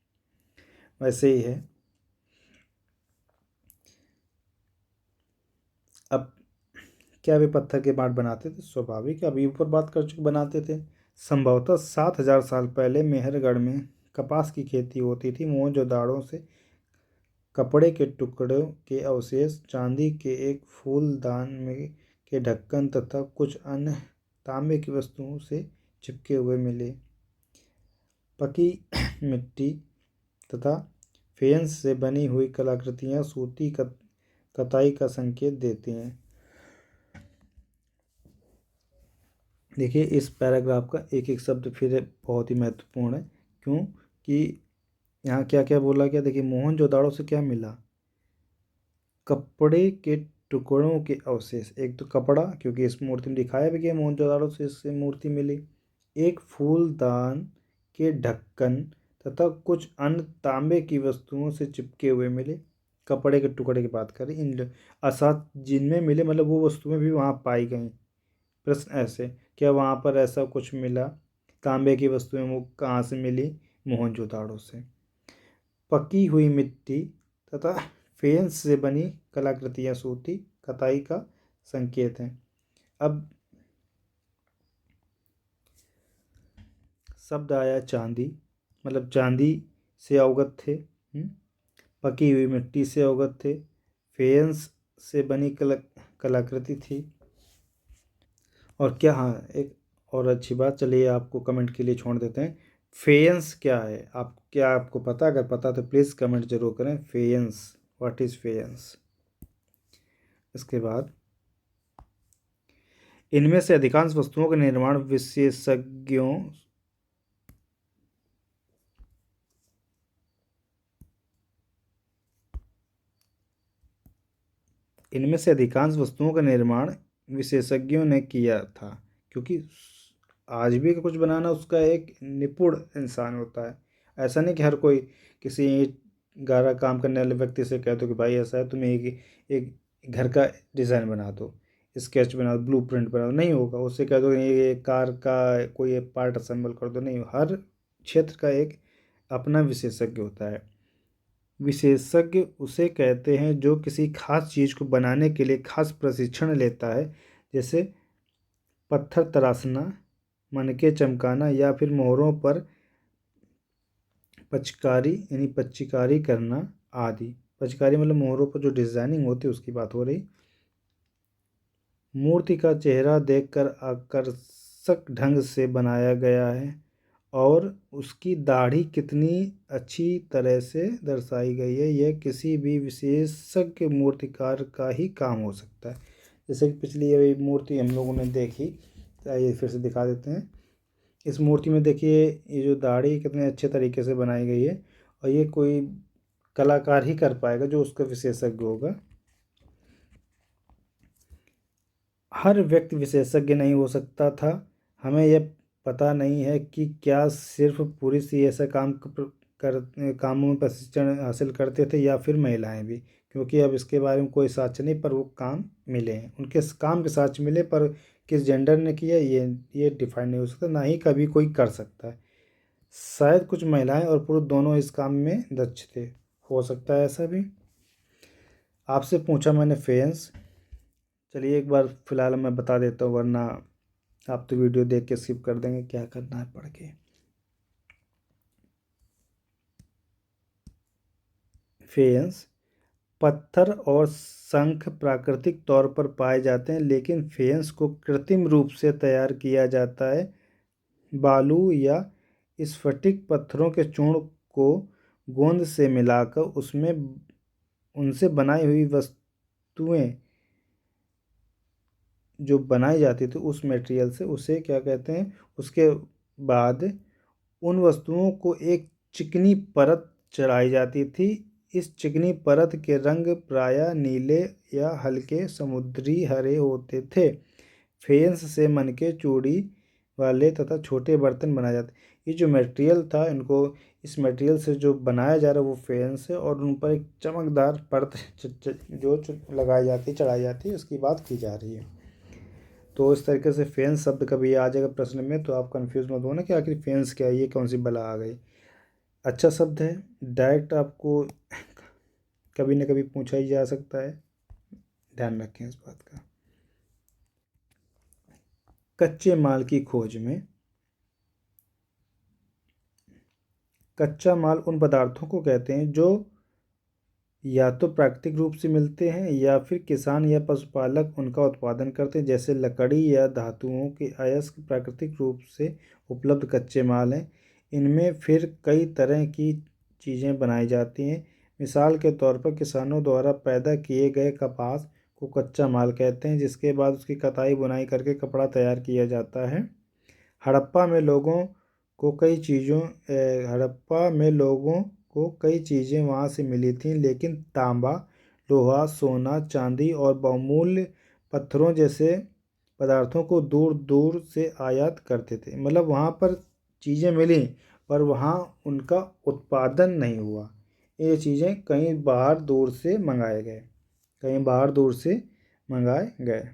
वैसे ही है। अब क्या वे पत्थर के बाँट बनाते थे? स्वाभाविक, अभी ऊपर बात कर चुके, बनाते थे। संभवतः 7,000 साल पहले मेहरगढ़ में कपास की खेती होती थी। मोहनजोदाड़ो से कपड़े के टुकड़ों के अवशेष, चांदी के एक फूलदान में के ढक्कन तथा कुछ अन्य तांबे की वस्तुओं से चिपके हुए मिले। पकी मिट्टी तथा फेंस से बनी हुई कलाकृतियाँ सूती कताई का संकेत देती हैं। देखिए इस पैराग्राफ का एक एक शब्द फिर बहुत ही महत्वपूर्ण है, क्योंकि यहाँ क्या क्या बोला गया। देखिए मोहनजोदाड़ो से क्या मिला, कपड़े के टुकड़ों के अवशेष। एक तो कपड़ा, क्योंकि इस मूर्ति में दिखाया भी गया मोहनजोदाड़ो से इससे मूर्ति मिली। एक फूलदान के ढक्कन तथा कुछ अन्य तांबे की वस्तुओं से चिपके हुए मिले। कपड़े के टुकड़े की बात करें, इन असात जिनमें मिले मतलब वो वस्तुएं भी वहाँ पाई गई। प्रश्न ऐसे, क्या वहाँ पर ऐसा कुछ मिला? तांबे की वस्तुएं वो कहाँ से मिली? मोहनजोदाड़ो से। पकी हुई मिट्टी तथा फेंस से बनी कलाकृतियाँ सूती कताई का संकेत हैं। अब शब्द आया चांदी, मतलब चांदी से अवगत थे। पकी हुई मिट्टी से अवगत थे। फेंस से बनी कलाकृति थी। और क्या, हाँ एक और अच्छी बात, चलिए आपको कमेंट के लिए छोड़ देते हैं। फेयंस क्या है, आप क्या आपको पता? अगर पता तो प्लीज़ कमेंट जरूर करें। फेयंस, व्हाट इज़ फेयंस? इसके बाद इनमें से अधिकांश वस्तुओं का निर्माण विशेषज्ञों इनमें से अधिकांश वस्तुओं का निर्माण विशेषज्ञों ने किया था, क्योंकि आज भी कुछ बनाना उसका एक निपुण इंसान होता है। ऐसा नहीं कि हर कोई किसी गारा काम करने वाले व्यक्ति से कह दो कि भाई ऐसा है, तुम्हें एक घर का डिज़ाइन बना दो, स्केच बना दो, ब्लू प्रिंट बना दो, नहीं होगा। उससे कह दो ये कार का कोई पार्ट असेंबल कर दो, नहीं। हर क्षेत्र का एक अपना विशेषज्ञ होता है। विशेषज्ञ उसे कहते हैं जो किसी खास चीज़ को बनाने के लिए खास प्रशिक्षण लेता है, जैसे पत्थर तराशना, मनके चमकाना या फिर मोहरों पर पचकारी यानी पच्चीकारी करना आदि। पचकारी मतलब मोहरों पर जो डिज़ाइनिंग होती है उसकी बात हो रही। मूर्ति का चेहरा देखकर आकर्षक ढंग से बनाया गया है और उसकी दाढ़ी कितनी अच्छी तरह से दर्शाई गई है, यह किसी भी विशेषज्ञ मूर्तिकार का ही काम हो सकता है। जैसे कि पिछली ये मूर्ति हम लोगों ने देखी, ये फिर से दिखा देते हैं। इस मूर्ति में देखिए ये जो दाढ़ी कितने अच्छे तरीके से बनाई गई है, और ये कोई कलाकार ही कर पाएगा जो उसका विशेषज्ञ होगा। हर व्यक्ति विशेषज्ञ नहीं हो सकता था। हमें यह पता नहीं है कि क्या सिर्फ पुरुष ही ऐसा कामों में प्रशिक्षण हासिल करते थे या फिर महिलाएं भी, क्योंकि अब इसके बारे में कोई साक्ष्य नहीं, पर वो काम मिले हैं, उनके काम के साक्ष्य मिले, पर किस जेंडर ने किया ये डिफाइन नहीं हो सकता, ना ही कभी कोई कर सकता है। शायद कुछ महिलाएं और पुरुष दोनों इस काम में दक्ष थे, हो सकता है ऐसा भी। आपसे पूछा मैंने फेंस, चलिए एक बार फिलहाल मैं बता देता हूँ, वरना आप तो वीडियो देख के स्किप कर देंगे, क्या करना है पढ़ के। फेंस पत्थर और शंख प्राकृतिक तौर पर पाए जाते हैं, लेकिन फेंस को कृत्रिम रूप से तैयार किया जाता है। बालू या स्फटिक पत्थरों के चूर्ण को गोंद से मिलाकर उसमें उनसे बनाई हुई वस्तुएं जो बनाई जाती थी उस मटेरियल से, उसे क्या कहते हैं, उसके बाद उन वस्तुओं को एक चिकनी परत चढ़ाई जाती थी। इस चिकनी परत के रंग प्रायः नीले या हल्के समुद्री हरे होते थे। फेंस से मनके चूड़ी वाले तथा छोटे बर्तन बनाए जाते। ये जो मटेरियल था, इनको इस मटेरियल से जो बनाया जा रहा है वो फेंस है, और उन पर एक चमकदार परत जो लगाई जाती, चढ़ाई जाती है, उसकी बात की जा रही है। तो इस तरीके से फेंस शब्द कभी आ जाएगा प्रश्न में तो आप कंफ्यूज मत होना कि आखिर फेंस क्या है, ये कौन सी बला आ गई। अच्छा शब्द है, डायरेक्ट आपको कभी न कभी पूछा ही जा सकता है, ध्यान रखें इस बात का। कच्चे माल की खोज में, कच्चा माल उन पदार्थों को कहते हैं जो या तो प्राकृतिक रूप से मिलते हैं या फिर किसान या पशुपालक उनका उत्पादन करते हैं, जैसे लकड़ी या धातुओं के अयस्क प्राकृतिक रूप से उपलब्ध कच्चे माल हैं। इनमें फिर कई तरह की चीज़ें बनाई जाती हैं। मिसाल के तौर पर किसानों द्वारा पैदा किए गए कपास को कच्चा माल कहते हैं, जिसके बाद उसकी कताई बुनाई करके कपड़ा तैयार किया जाता है। हड़प्पा में लोगों को कई चीज़ों हड़प्पा में लोगों को कई चीज़ें वहाँ से मिली थीं, लेकिन तांबा, लोहा, सोना, चांदी और बहुमूल्य पत्थरों जैसे पदार्थों को दूर दूर से आयात करते थे। मतलब वहाँ पर चीज़ें मिली, पर वहाँ उनका उत्पादन नहीं हुआ। ये चीज़ें कहीं बाहर दूर से मंगाए गए, कहीं बाहर दूर से मंगाए गए।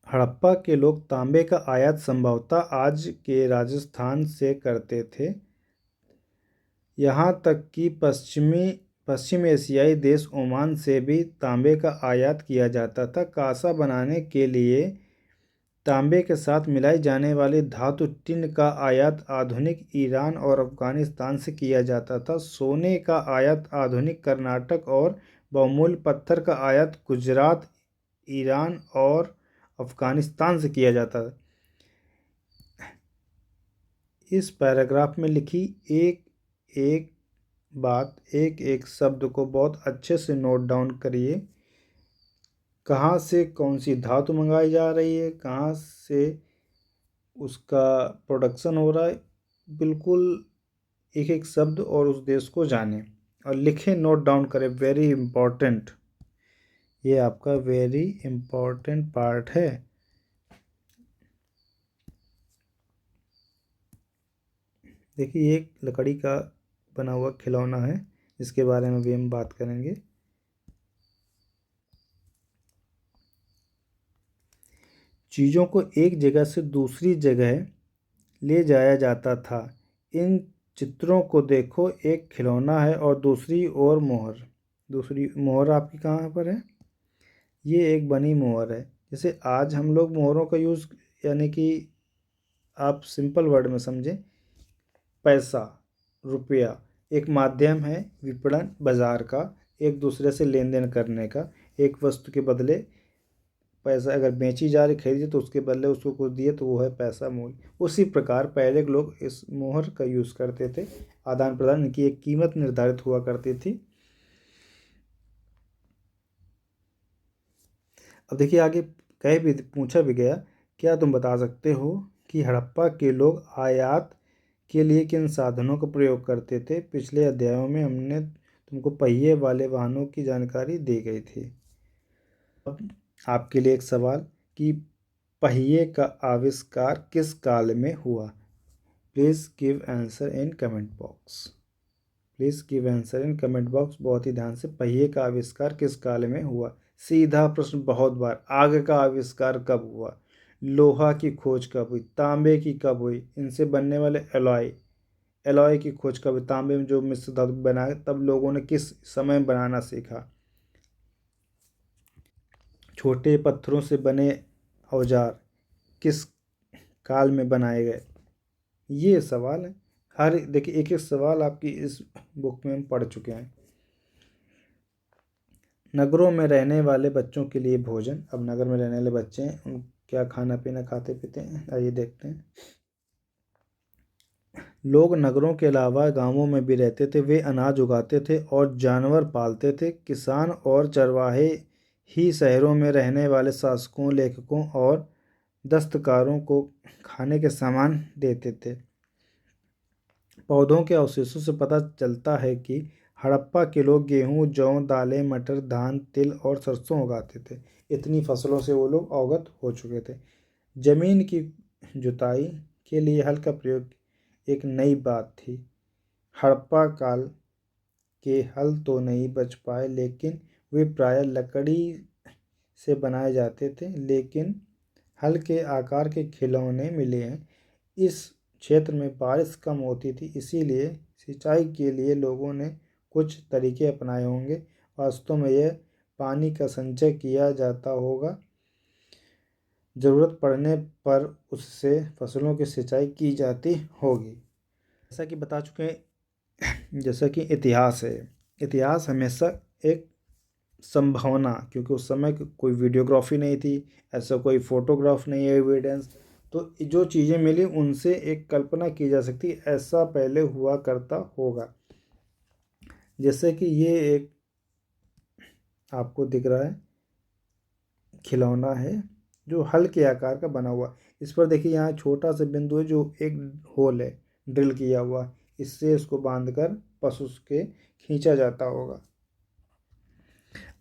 हड़प्पा के लोग तांबे का आयात संभवतः आज के राजस्थान से करते थे। यहाँ तक कि पश्चिम एशियाई देश ओमान से भी तांबे का आयात किया जाता था। कांसा बनाने के लिए तांबे के साथ मिलाई जाने वाली धातु टिन का आयात आधुनिक ईरान और अफगानिस्तान से किया जाता था। सोने का आयात आधुनिक कर्नाटक और बहुमूल्य पत्थर का आयात गुजरात, ईरान और अफगानिस्तान से किया जाता है। इस पैराग्राफ में लिखी एक एक बात, एक एक शब्द को बहुत अच्छे से नोट डाउन करिए। कहाँ से कौन सी धातु मंगाई जा रही है, कहाँ से उसका प्रोडक्शन हो रहा है, बिल्कुल एक एक शब्द और उस देश को जानें और लिखें, नोट डाउन करें। वेरी इम्पोर्टेंट, ये आपका वेरी इम्पोर्टेंट पार्ट है। देखिए, एक लकड़ी का बना हुआ खिलौना है, जिसके बारे में भी हम बात करेंगे। चीज़ों को एक जगह से दूसरी जगह ले जाया जाता था। इन चित्रों को देखो, एक खिलौना है और दूसरी ओर मोहर। दूसरी मोहर आपकी कहाँ पर है? ये एक बनी मोहर है। जैसे आज हम लोग मोहरों का यूज़, यानी कि आप सिंपल वर्ड में समझें, पैसा, रुपया एक माध्यम है विपणन बाजार का, एक दूसरे से लेन देन करने का। एक वस्तु के बदले पैसा अगर बेची जा रही, खरीदी, तो उसके बदले उसको कुछ दिए तो वो है पैसा, मूल्य। उसी प्रकार पहले के लोग इस मोहर का यूज़ करते थे, आदान प्रदान, इनकी एक कीमत निर्धारित हुआ करती थी। अब देखिए आगे कह भी पूछा भी गया, क्या तुम बता सकते हो कि हड़प्पा के लोग आयात के लिए किन साधनों का प्रयोग करते थे? पिछले अध्यायों में हमने तुमको पहिए वाले वाहनों की जानकारी दी गई थी। अब आपके लिए एक सवाल कि पहिए का आविष्कार किस काल में हुआ? Please give answer in comment box. Please give answer in comment box. बहुत ही ध्यान से। पहिए का आविष्कार किस काल में हुआ? सीधा प्रश्न बहुत बार। आग का आविष्कार कब हुआ? लोहा की खोज कब हुई? तांबे की कब हुई? इनसे बनने वाले एलॉय की खोज कब हुई? तांबे में जो मिश्र धातु बनाए तब लोगों ने किस समय बनाना सीखा? छोटे पत्थरों से बने औजार किस काल में बनाए गए? ये सवाल है। हर देखिए एक एक सवाल आपकी इस बुक में हम पढ़ चुके हैं। नगरों में रहने वाले बच्चों के लिए भोजन। अब नगर में रहने वाले बच्चे हैं, उन क्या खाना पीना खाते पीते हैं, आइए देखते हैं। लोग नगरों के अलावा गांवों में भी रहते थे। वे अनाज उगाते थे और जानवर पालते थे। किसान और चरवाहे ही शहरों में रहने वाले शासकों, लेखकों और दस्तकारों को खाने के सामान देते थे। पौधों के अवशेषों से पता चलता है कि हड़प्पा के लोग गेहूं, जौ, दालें, मटर, धान, तिल और सरसों उगाते थे। इतनी फसलों से वो लोग अवगत हो चुके थे। जमीन की जुताई के लिए हल का प्रयोग एक नई बात थी। हड़प्पा काल के हल तो नहीं बच पाए, लेकिन वे प्रायः लकड़ी से बनाए जाते थे। लेकिन हल के आकार के खिलौने मिले हैं। इस क्षेत्र में बारिश कम होती थी, इसीलिए सिंचाई के लिए लोगों ने कुछ तरीके अपनाए होंगे। वास्तव में यह पानी का संचय किया जाता होगा। ज़रूरत पड़ने पर उससे फसलों की सिंचाई की जाती होगी। जैसा कि बता चुके हैं, जैसा कि इतिहास है। इतिहास हमेशा एक संभावना, क्योंकि उस समय कोई वीडियोग्राफी नहीं थी, ऐसा कोई फोटोग्राफ नहीं है, एविडेंस। तो जो चीज़ें मिली उनसे एक कल्पना की जा सकती है ऐसा पहले हुआ करता होगा। जैसे कि ये एक आपको दिख रहा है खिलौना है जो हल के आकार का बना हुआ। इस पर देखिए यहाँ छोटा सा बिंदु है जो एक होल है ड्रिल किया हुआ। इससे इसको बांधकर पशु के खींचा जाता होगा।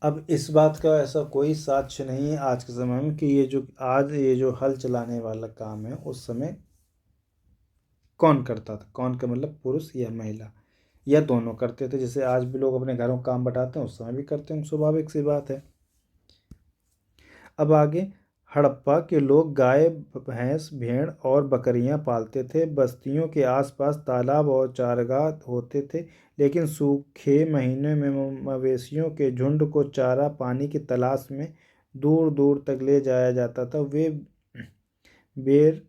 अब इस बात का ऐसा कोई साक्ष्य नहीं है आज के समय में कि ये जो हल चलाने वाला काम है उस समय कौन करता था। कौन का मतलब पुरुष या महिला या दोनों करते थे। जैसे आज भी लोग अपने घरों काम बटाते हैं, उस समय भी करते हैं, स्वाभाविक सी बात है। अब आगे, हड़प्पा के लोग गाय, भैंस, भेड़ और बकरियां पालते थे। बस्तियों के आसपास तालाब और चारागाह होते थे, लेकिन सूखे महीने में मवेशियों के झुंड को चारा पानी की तलाश में दूर दूर तक ले जाया जाता था। वे बेर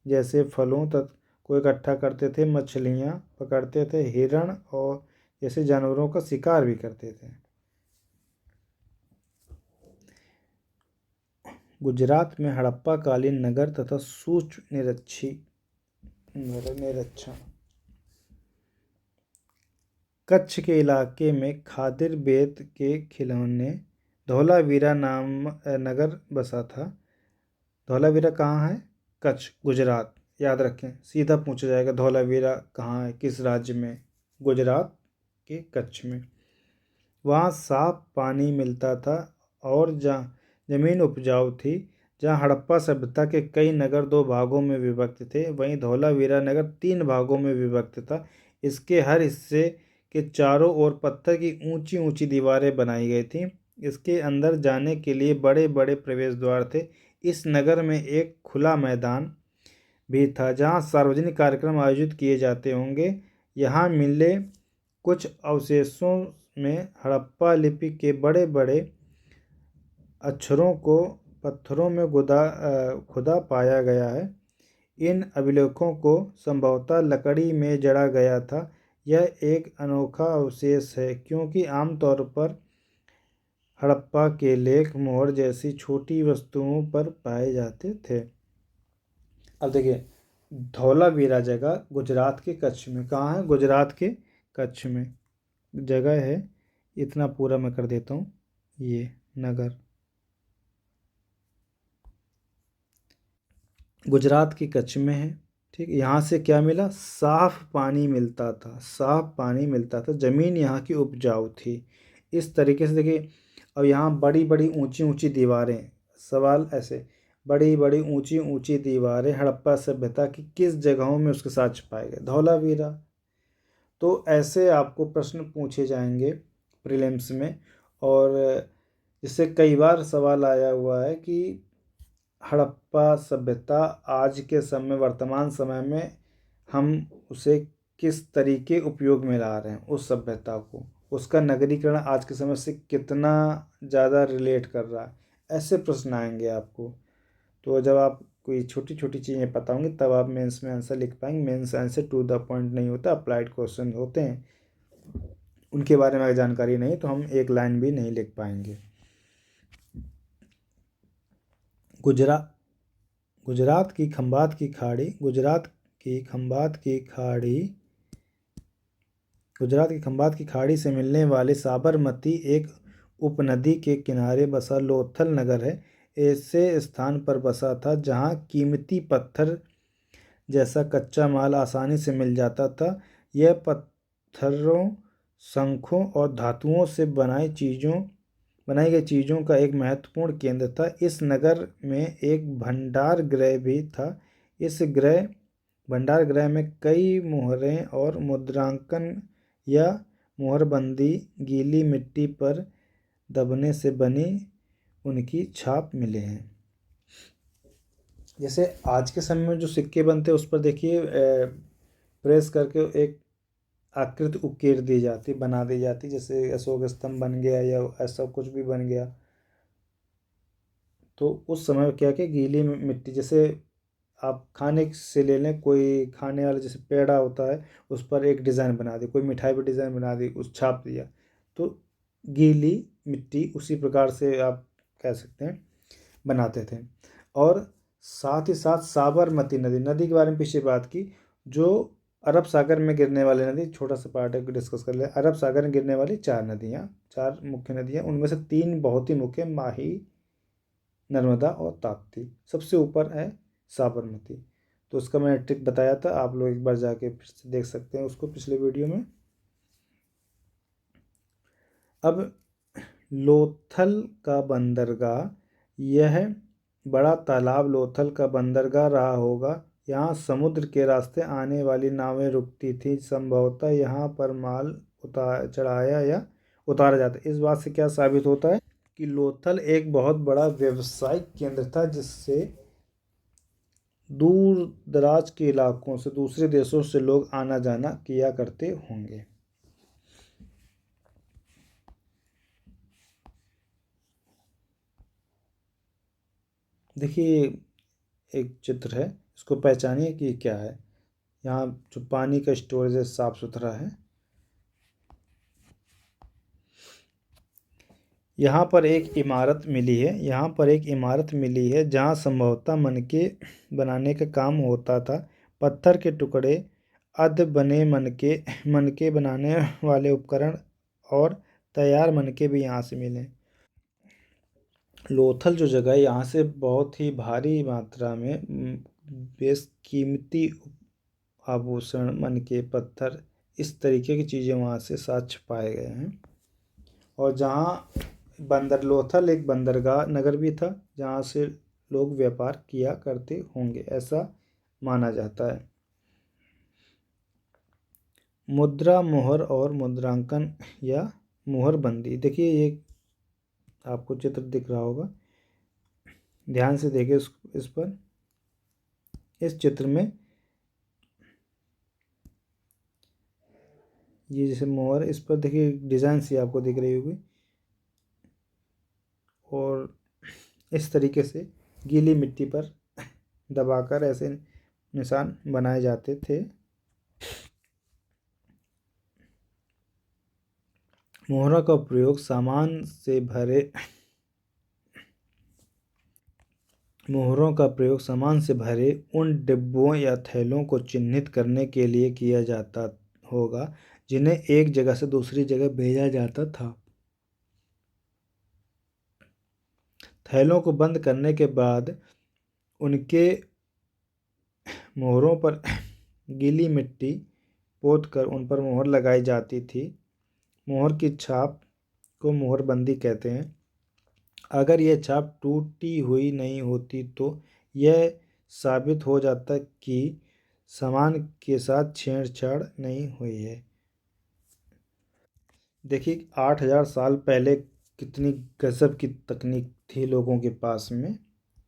जैसे फलों तक को इकट्ठा करते थे, मछलियां पकड़ते थे, हिरण और जैसे जानवरों का शिकार भी करते थे। गुजरात में हड़प्पा कालीन नगर तथा सूक्ष्म निरीक्षण। कच्छ के इलाके में खादिर बेत के खिलौने धौलावीरा नाम नगर बसा था। धौलावीरा कहाँ है? कच्छ, गुजरात। याद रखें, सीधा पूछा जाएगा धौलावीरा कहाँ है, किस राज्य में? गुजरात के कच्छ में। वहाँ साफ पानी मिलता था और जहाँ जमीन उपजाऊ थी। जहाँ हड़प्पा सभ्यता के कई नगर 2 भागों में विभक्त थे, वहीं धौलावीरा नगर 3 भागों में विभक्त था। इसके हर हिस्से के चारों ओर पत्थर की ऊंची ऊंची दीवारें बनाई गई थीं। इसके अंदर जाने के लिए बड़े बड़े प्रवेश द्वार थे। इस नगर में एक खुला मैदान भी था जहाँ सार्वजनिक कार्यक्रम आयोजित किए जाते होंगे। यहाँ मिले कुछ अवशेषों में हड़प्पा लिपि के बड़े बड़े अक्षरों को पत्थरों में खुदा पाया गया है। इन अभिलेखों को संभवतः लकड़ी में जड़ा गया था। यह एक अनोखा अवशेष है क्योंकि आमतौर पर हड़प्पा के लेख मोहर जैसी छोटी वस्तुओं पर पाए जाते थे। अब देखिए, धौलावीरा जगह गुजरात के कच्छ में। कहाँ है? गुजरात के कच्छ में जगह है। इतना पूरा मैं कर देता हूँ। ये नगर गुजरात के कच्छ में है। ठीक, यहाँ से क्या मिला? साफ पानी मिलता था। साफ पानी मिलता था। ज़मीन यहाँ की उपजाऊ थी। इस तरीके से देखिए, अब यहाँ बड़ी बड़ी ऊंची ऊंची दीवारें। सवाल ऐसे, बड़ी बड़ी ऊंची ऊंची दीवारें हड़प्पा सभ्यता की किस जगहों में उसके साक्ष्य पाए गए? धौलावीरा। तो ऐसे आपको प्रश्न पूछे जाएंगे प्रीलिम्स में। और इससे कई बार सवाल आया हुआ है कि हड़प्पा सभ्यता आज के समय वर्तमान समय में हम उसे किस तरीके उपयोग में ला रहे हैं, उस सभ्यता को, उसका नगरीकरण आज के समय से कितना ज़्यादा रिलेट कर रहा है, ऐसे प्रश्न आएंगे आपको। तो जब आप कोई छोटी छोटी चीज़ें पता होंगी तब आप मेंस में आंसर लिख पाएंगे। Mains answer to the point नहीं होता, अप्लाइड क्वेश्चन होते हैं, उनके बारे में अगर जानकारी नहीं तो हम एक लाइन भी नहीं लिख पाएंगे। गुजरात की खंबात की खाड़ी गुजरात की खंबात की खाड़ी से मिलने वाली साबरमती एक उपनदी के किनारे बसा लोथल नगर है। ऐसे स्थान पर बसा था जहाँ कीमती पत्थर जैसा कच्चा माल आसानी से मिल जाता था। यह पत्थरों, शंखों और धातुओं से बनाई गई चीज़ों का एक महत्वपूर्ण केंद्र था। इस नगर में एक भंडार गृह भी था। इस भंडार गृह में कई मोहरें और मुद्रांकन या मोहरबंदी गीली मिट्टी पर दबने से बनी उनकी छाप मिले हैं। जैसे आज के समय में जो सिक्के बनते हैं उस पर देखिए प्रेस करके एक आकृति उकेर दी जाती, बना दी जाती, जैसे अशोक स्तंभ बन गया या ऐसा कुछ भी बन गया। तो उस समय क्या कि गीली मिट्टी, जैसे आप खाने से ले लें, कोई खाने वाला जैसे पेड़ा होता है उस पर एक डिज़ाइन बना दी, कोई मिठाई पर डिज़ाइन बना दी, उस छाप दिया, तो गीली मिट्टी उसी प्रकार से आप कह सकते हैं बनाते थे। और साथ ही साथ साबरमती नदी के बारे में पीछे बात की, जो अरब सागर में गिरने वाली नदी, छोटा सा पार्ट है डिस्कस कर ले। अरब सागर में गिरने वाली चार मुख्य नदियाँ, उनमें से तीन बहुत ही मुख्य, माही, नर्मदा और ताप्ती। सबसे ऊपर है साबरमती। तो उसका मैंने ट्रिक बताया था, आप लोग एक बार जाके फिर से देख सकते हैं उसको पिछले वीडियो में। अब लोथल का बंदरगाह, यह बड़ा तालाब लोथल का बंदरगाह रहा होगा। यहाँ समुद्र के रास्ते आने वाली नावें रुकती थी। संभवतः यहाँ पर माल चढ़ाया या उतारा जाता। इस बात से क्या साबित होता है कि लोथल एक बहुत बड़ा व्यावसायिक केंद्र था, जिससे दूर दराज के इलाकों से, दूसरे देशों से लोग आना जाना किया करते होंगे। देखिए एक चित्र है, इसको पहचानिए कि क्या है। यहाँ जो पानी का स्टोरेज है साफ सुथरा है। यहाँ पर एक इमारत मिली है जहाँ संभवतः मनके बनाने का काम होता था। पत्थर के टुकड़े, अध बने मनके बनाने वाले उपकरण और तैयार मनके भी यहाँ से मिले। लोथल जो जगह है, यहाँ से बहुत ही भारी मात्रा में बेशकीमती आभूषण, मनके, पत्थर, इस तरीके की चीज़ें वहाँ से साक्ष्य पाए गए हैं। और जहाँ लोथल एक बंदरगाह नगर भी था, जहाँ से लोग व्यापार किया करते होंगे, ऐसा माना जाता है। मुद्रा, मोहर और मुद्रांकन या मोहरबंदी, देखिए ये आपको चित्र दिख रहा होगा, ध्यान से देखिए इस पर। इस चित्र में ये जैसे मोहर, इस पर देखिए डिज़ाइन सी आपको दिख रही होगी, और इस तरीके से गीली मिट्टी पर दबाकर ऐसे निशान बनाए जाते थे। मोहरों का प्रयोग सामान से भरे उन डिब्बों या थैलों को चिन्हित करने के लिए किया जाता होगा, जिन्हें एक जगह से दूसरी जगह भेजा जाता था। थैलों को बंद करने के बाद उनके मोहरों पर गीली मिट्टी पोतकर उन पर मोहर लगाई जाती थी। मोहर की छाप को मोहरबंदी कहते हैं। अगर यह छाप टूटी हुई नहीं होती तो यह साबित हो जाता कि सामान के साथ छेड़छाड़ नहीं हुई है। देखिए 8,000 साल पहले कितनी गजब की तकनीक थी लोगों के पास में,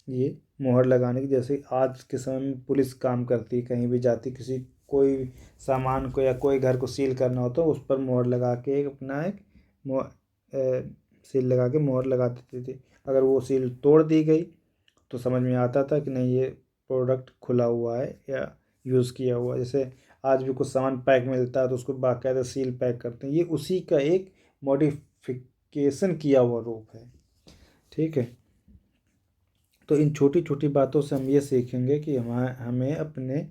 ये मोहर लगाने की। जैसे आज के समय में पुलिस काम करती है, कहीं भी जाती, किसी कोई सामान को या कोई घर को सील करना हो तो उस पर मोहर लगा के अपना एक सील लगा के मोहर लगा देती थी। अगर वो सील तोड़ दी गई तो समझ में आता था कि नहीं, ये प्रोडक्ट खुला हुआ है या यूज़ किया हुआ है। जैसे आज भी कुछ सामान पैक मिलता है तो उसको बाकायदा सील पैक करते हैं, ये उसी का एक मॉडिफिकेशन किया हुआ रूप है। ठीक है, तो इन छोटी छोटी बातों से हम ये सीखेंगे कि हमें अपने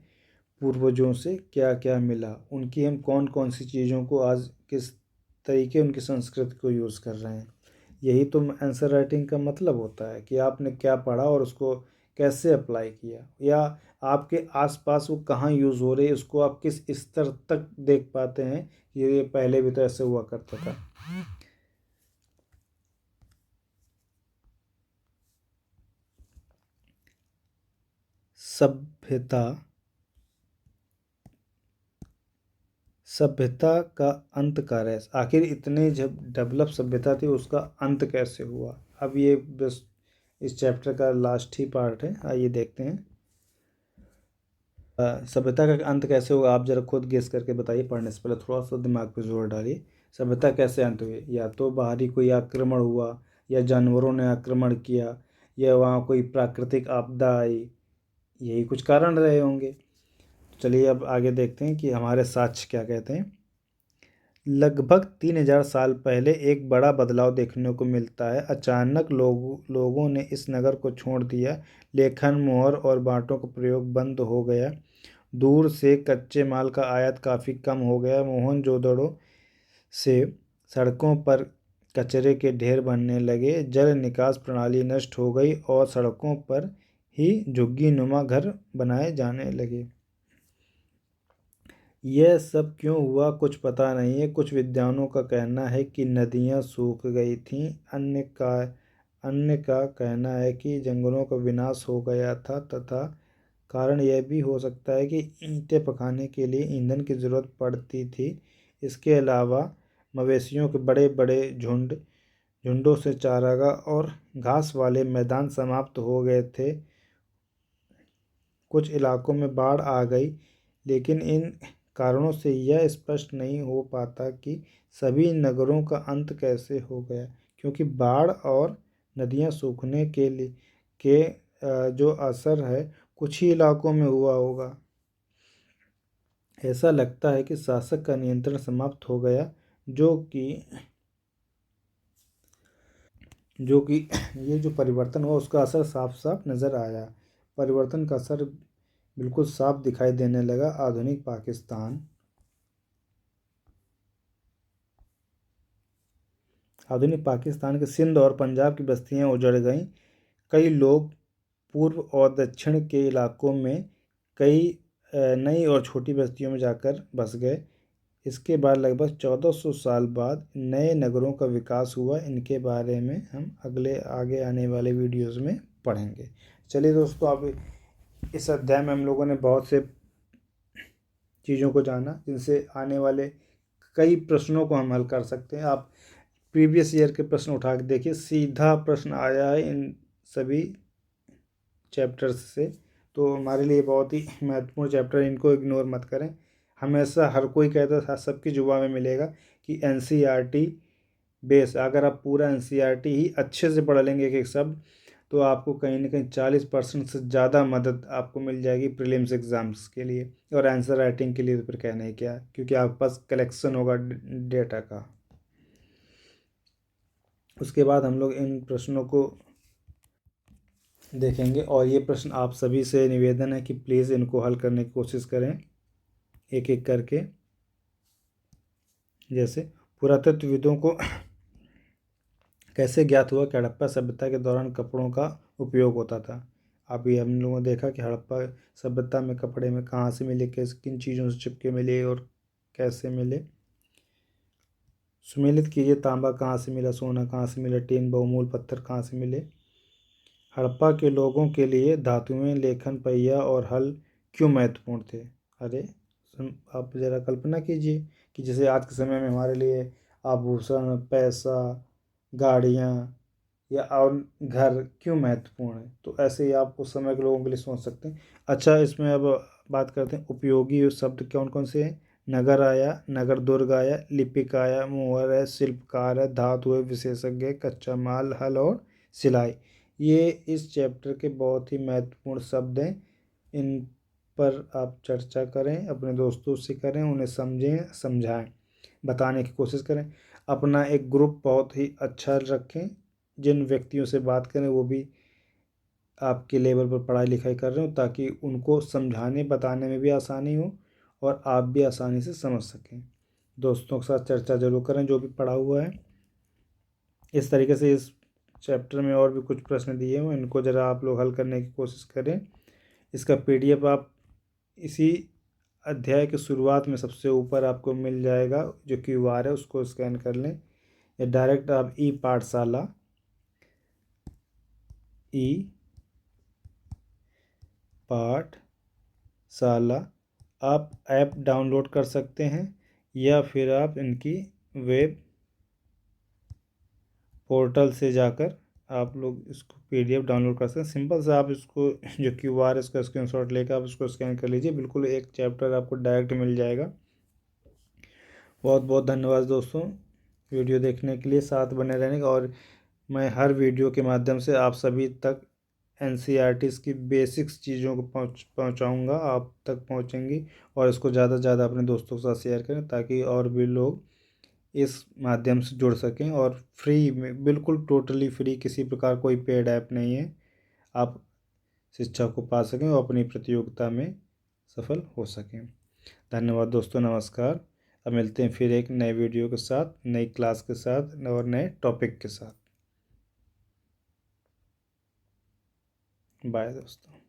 पूर्वजों से क्या क्या मिला, उनकी हम कौन कौन सी चीज़ों को आज किस तरीके उनकी संस्कृति को यूज़ कर रहे हैं। यही तो आंसर राइटिंग का मतलब होता है कि आपने क्या पढ़ा और उसको कैसे अप्लाई किया, या आपके आसपास वो कहाँ यूज़ हो रही है, उसको आप किस स्तर तक देख पाते हैं कि ये पहले भी तो ऐसे हुआ करता था। सभ्यता सभ्यता का अंत का रहस्य, आखिर इतने जब डेवलप सभ्यता थी उसका अंत कैसे हुआ। अब ये बस इस चैप्टर का लास्ट ही पार्ट है, आइए देखते हैं। सभ्यता का अंत कैसे हुआ, आप जरा खुद गेस करके बताइए, पढ़ने से पहले थोड़ा सा दिमाग पे जोर डालिए। सभ्यता कैसे अंत हुई, या तो बाहरी कोई आक्रमण हुआ, या जानवरों ने आक्रमण किया, या वहाँ कोई प्राकृतिक आपदा आई, यही कुछ कारण रहे होंगे। चलिए अब आगे देखते हैं कि हमारे साक्ष्य क्या कहते हैं। लगभग 3,000 साल पहले एक बड़ा बदलाव देखने को मिलता है। अचानक लोगों ने इस नगर को छोड़ दिया। लेखन, मोहर और बाँटों का प्रयोग बंद हो गया। दूर से कच्चे माल का आयात काफ़ी कम हो गया। मोहनजोदड़ो से सड़कों पर कचरे के ढेर बनने लगे। जल निकास प्रणाली नष्ट हो गई और सड़कों पर ही झुग्गी नुमा घर बनाए जाने लगे। यह सब क्यों हुआ कुछ पता नहीं है। कुछ विद्वानों का कहना है कि नदियाँ सूख गई थीं। अन्य का कहना है कि जंगलों का विनाश हो गया था, तथा कारण यह भी हो सकता है कि ईंटें पकाने के लिए ईंधन की ज़रूरत पड़ती थी। इसके अलावा मवेशियों के बड़े बड़े झुंडों से चारागाह और घास वाले मैदान समाप्त हो गए थे। कुछ इलाकों में बाढ़ आ गई, लेकिन इन कारणों से यह स्पष्ट नहीं हो पाता कि सभी नगरों का अंत कैसे हो गया, क्योंकि बाढ़ और नदियां सूखने के जो असर है कुछ ही इलाकों में हुआ होगा। ऐसा लगता है कि शासक का नियंत्रण समाप्त हो गया, जो कि जो कि ये जो परिवर्तन हुआ उसका असर साफ साफ नज़र आया। परिवर्तन का असर बिल्कुल साफ दिखाई देने लगा। आधुनिक पाकिस्तान के सिंध और पंजाब की बस्तियां उजड़ गईं। कई लोग पूर्व और दक्षिण के इलाकों में कई नई और छोटी बस्तियों में जाकर बस गए। इसके बाद लगभग 1400 साल बाद नए नगरों का विकास हुआ। इनके बारे में हम आगे आने वाले वीडियोस में पढ़ेंगे। चलिए दोस्तों, अब इस अध्याय में हम लोगों ने बहुत से चीज़ों को जाना जिनसे आने वाले कई प्रश्नों को हम हल कर सकते हैं। आप प्रीवियस ईयर के प्रश्न उठा के देखिए, सीधा प्रश्न आया है इन सभी चैप्टर्स से। तो हमारे लिए बहुत ही महत्वपूर्ण चैप्टर है, इनको इग्नोर मत करें। हमेशा हर कोई कहता था, सबकी जुबान में मिलेगा कि एनसीईआरटी बेस, अगर आप पूरा एनसीईआरटी ही अच्छे से पढ़ लेंगे एक एक शब्द, तो आपको कहीं ना कहीं 40% से ज़्यादा मदद आपको मिल जाएगी प्रीलिम्स एग्ज़ाम्स के लिए। और आंसर राइटिंग के लिए तो फिर कहना ही क्या, क्योंकि आपके पास कलेक्शन होगा डेटा का। उसके बाद हम लोग इन प्रश्नों को देखेंगे, और ये प्रश्न आप सभी से निवेदन है कि प्लीज़ इनको हल करने की कोशिश करें एक एक करके। जैसे पुरातत्वविदों को कैसे ज्ञात हुआ कि हड़प्पा सभ्यता के दौरान कपड़ों का उपयोग होता था। अभी हम लोगों ने देखा कि हड़प्पा सभ्यता में कपड़े में कहाँ से मिले, किन चीज़ों से चिपके मिले और कैसे मिले। सुमेलित कीजिए, तांबा कहाँ से मिला, सोना कहाँ से मिला, टीन बहुमूल्य पत्थर कहाँ से मिले। हड़प्पा के लोगों के लिए धातुएं, लेखन, पहिया और हल क्यों महत्वपूर्ण थे। अरे आप ज़रा कल्पना कीजिए कि जैसे आज के समय में हमारे लिए आभूषण, पैसा, गाड़ियाँ या और घर क्यों महत्वपूर्ण है। तो ऐसे ही आप उस समय के लोगों के लिए सोच सकते हैं। अच्छा, इसमें अब बात करते हैं उपयोगी शब्द कौन कौन से हैं। नगर आया, नगर दुर्ग आया, लिपिक आया, मुहर है, शिल्पकार है, धातु है, विशेषज्ञ है, कच्चा माल, हल और सिलाई। ये इस चैप्टर के बहुत ही महत्वपूर्ण शब्द हैं। इन पर आप चर्चा करें, अपने दोस्तों से करें, उन्हें समझें, समझाएं, बताने की कोशिश करें। अपना एक ग्रुप बहुत ही अच्छा रखें, जिन व्यक्तियों से बात करें वो भी आपके लेवल पर पढ़ाई लिखाई कर रहे हो, ताकि उनको समझाने बताने में भी आसानी हो और आप भी आसानी से समझ सकें। दोस्तों के साथ चर्चा जरूर करें जो भी पढ़ा हुआ है। इस तरीके से इस चैप्टर में और भी कुछ प्रश्न दिए हुए, इनको ज़रा आप लोग हल करने की कोशिश करें। इसका PDF आप इसी अध्याय के शुरुआत में सबसे ऊपर आपको मिल जाएगा, जो QR है उसको स्कैन कर लें, या डायरेक्ट आप ई पाठशाला आप ऐप डाउनलोड कर सकते हैं, या फिर आप इनकी वेब पोर्टल से जाकर आप लोग इसको PDF डाउनलोड कर सकते हैं। सिंपल से आप इसको जो QR है इसका स्क्रीनशॉट लेकर आप इसको स्कैन कर लीजिए, बिल्कुल एक चैप्टर आपको डायरेक्ट मिल जाएगा। बहुत बहुत धन्यवाद दोस्तों वीडियो देखने के लिए, साथ बने रहने का। और मैं हर वीडियो के माध्यम से आप सभी तक NCERTs की बेसिक्स चीज़ों को पहुँचाऊँगा, आप तक पहुँचेंगी। और इसको ज़्यादा से ज़्यादा अपने दोस्तों के साथ शेयर करें, ताकि और भी लोग इस माध्यम से जुड़ सकें। और फ्री में, बिल्कुल टोटली फ्री, किसी प्रकार कोई पेड ऐप नहीं है, आप शिक्षा को पा सकें और अपनी प्रतियोगिता में सफल हो सकें। धन्यवाद दोस्तों, नमस्कार। अब मिलते हैं फिर एक नए वीडियो के साथ, नई क्लास के साथ और नए टॉपिक के साथ। बाय दोस्तों।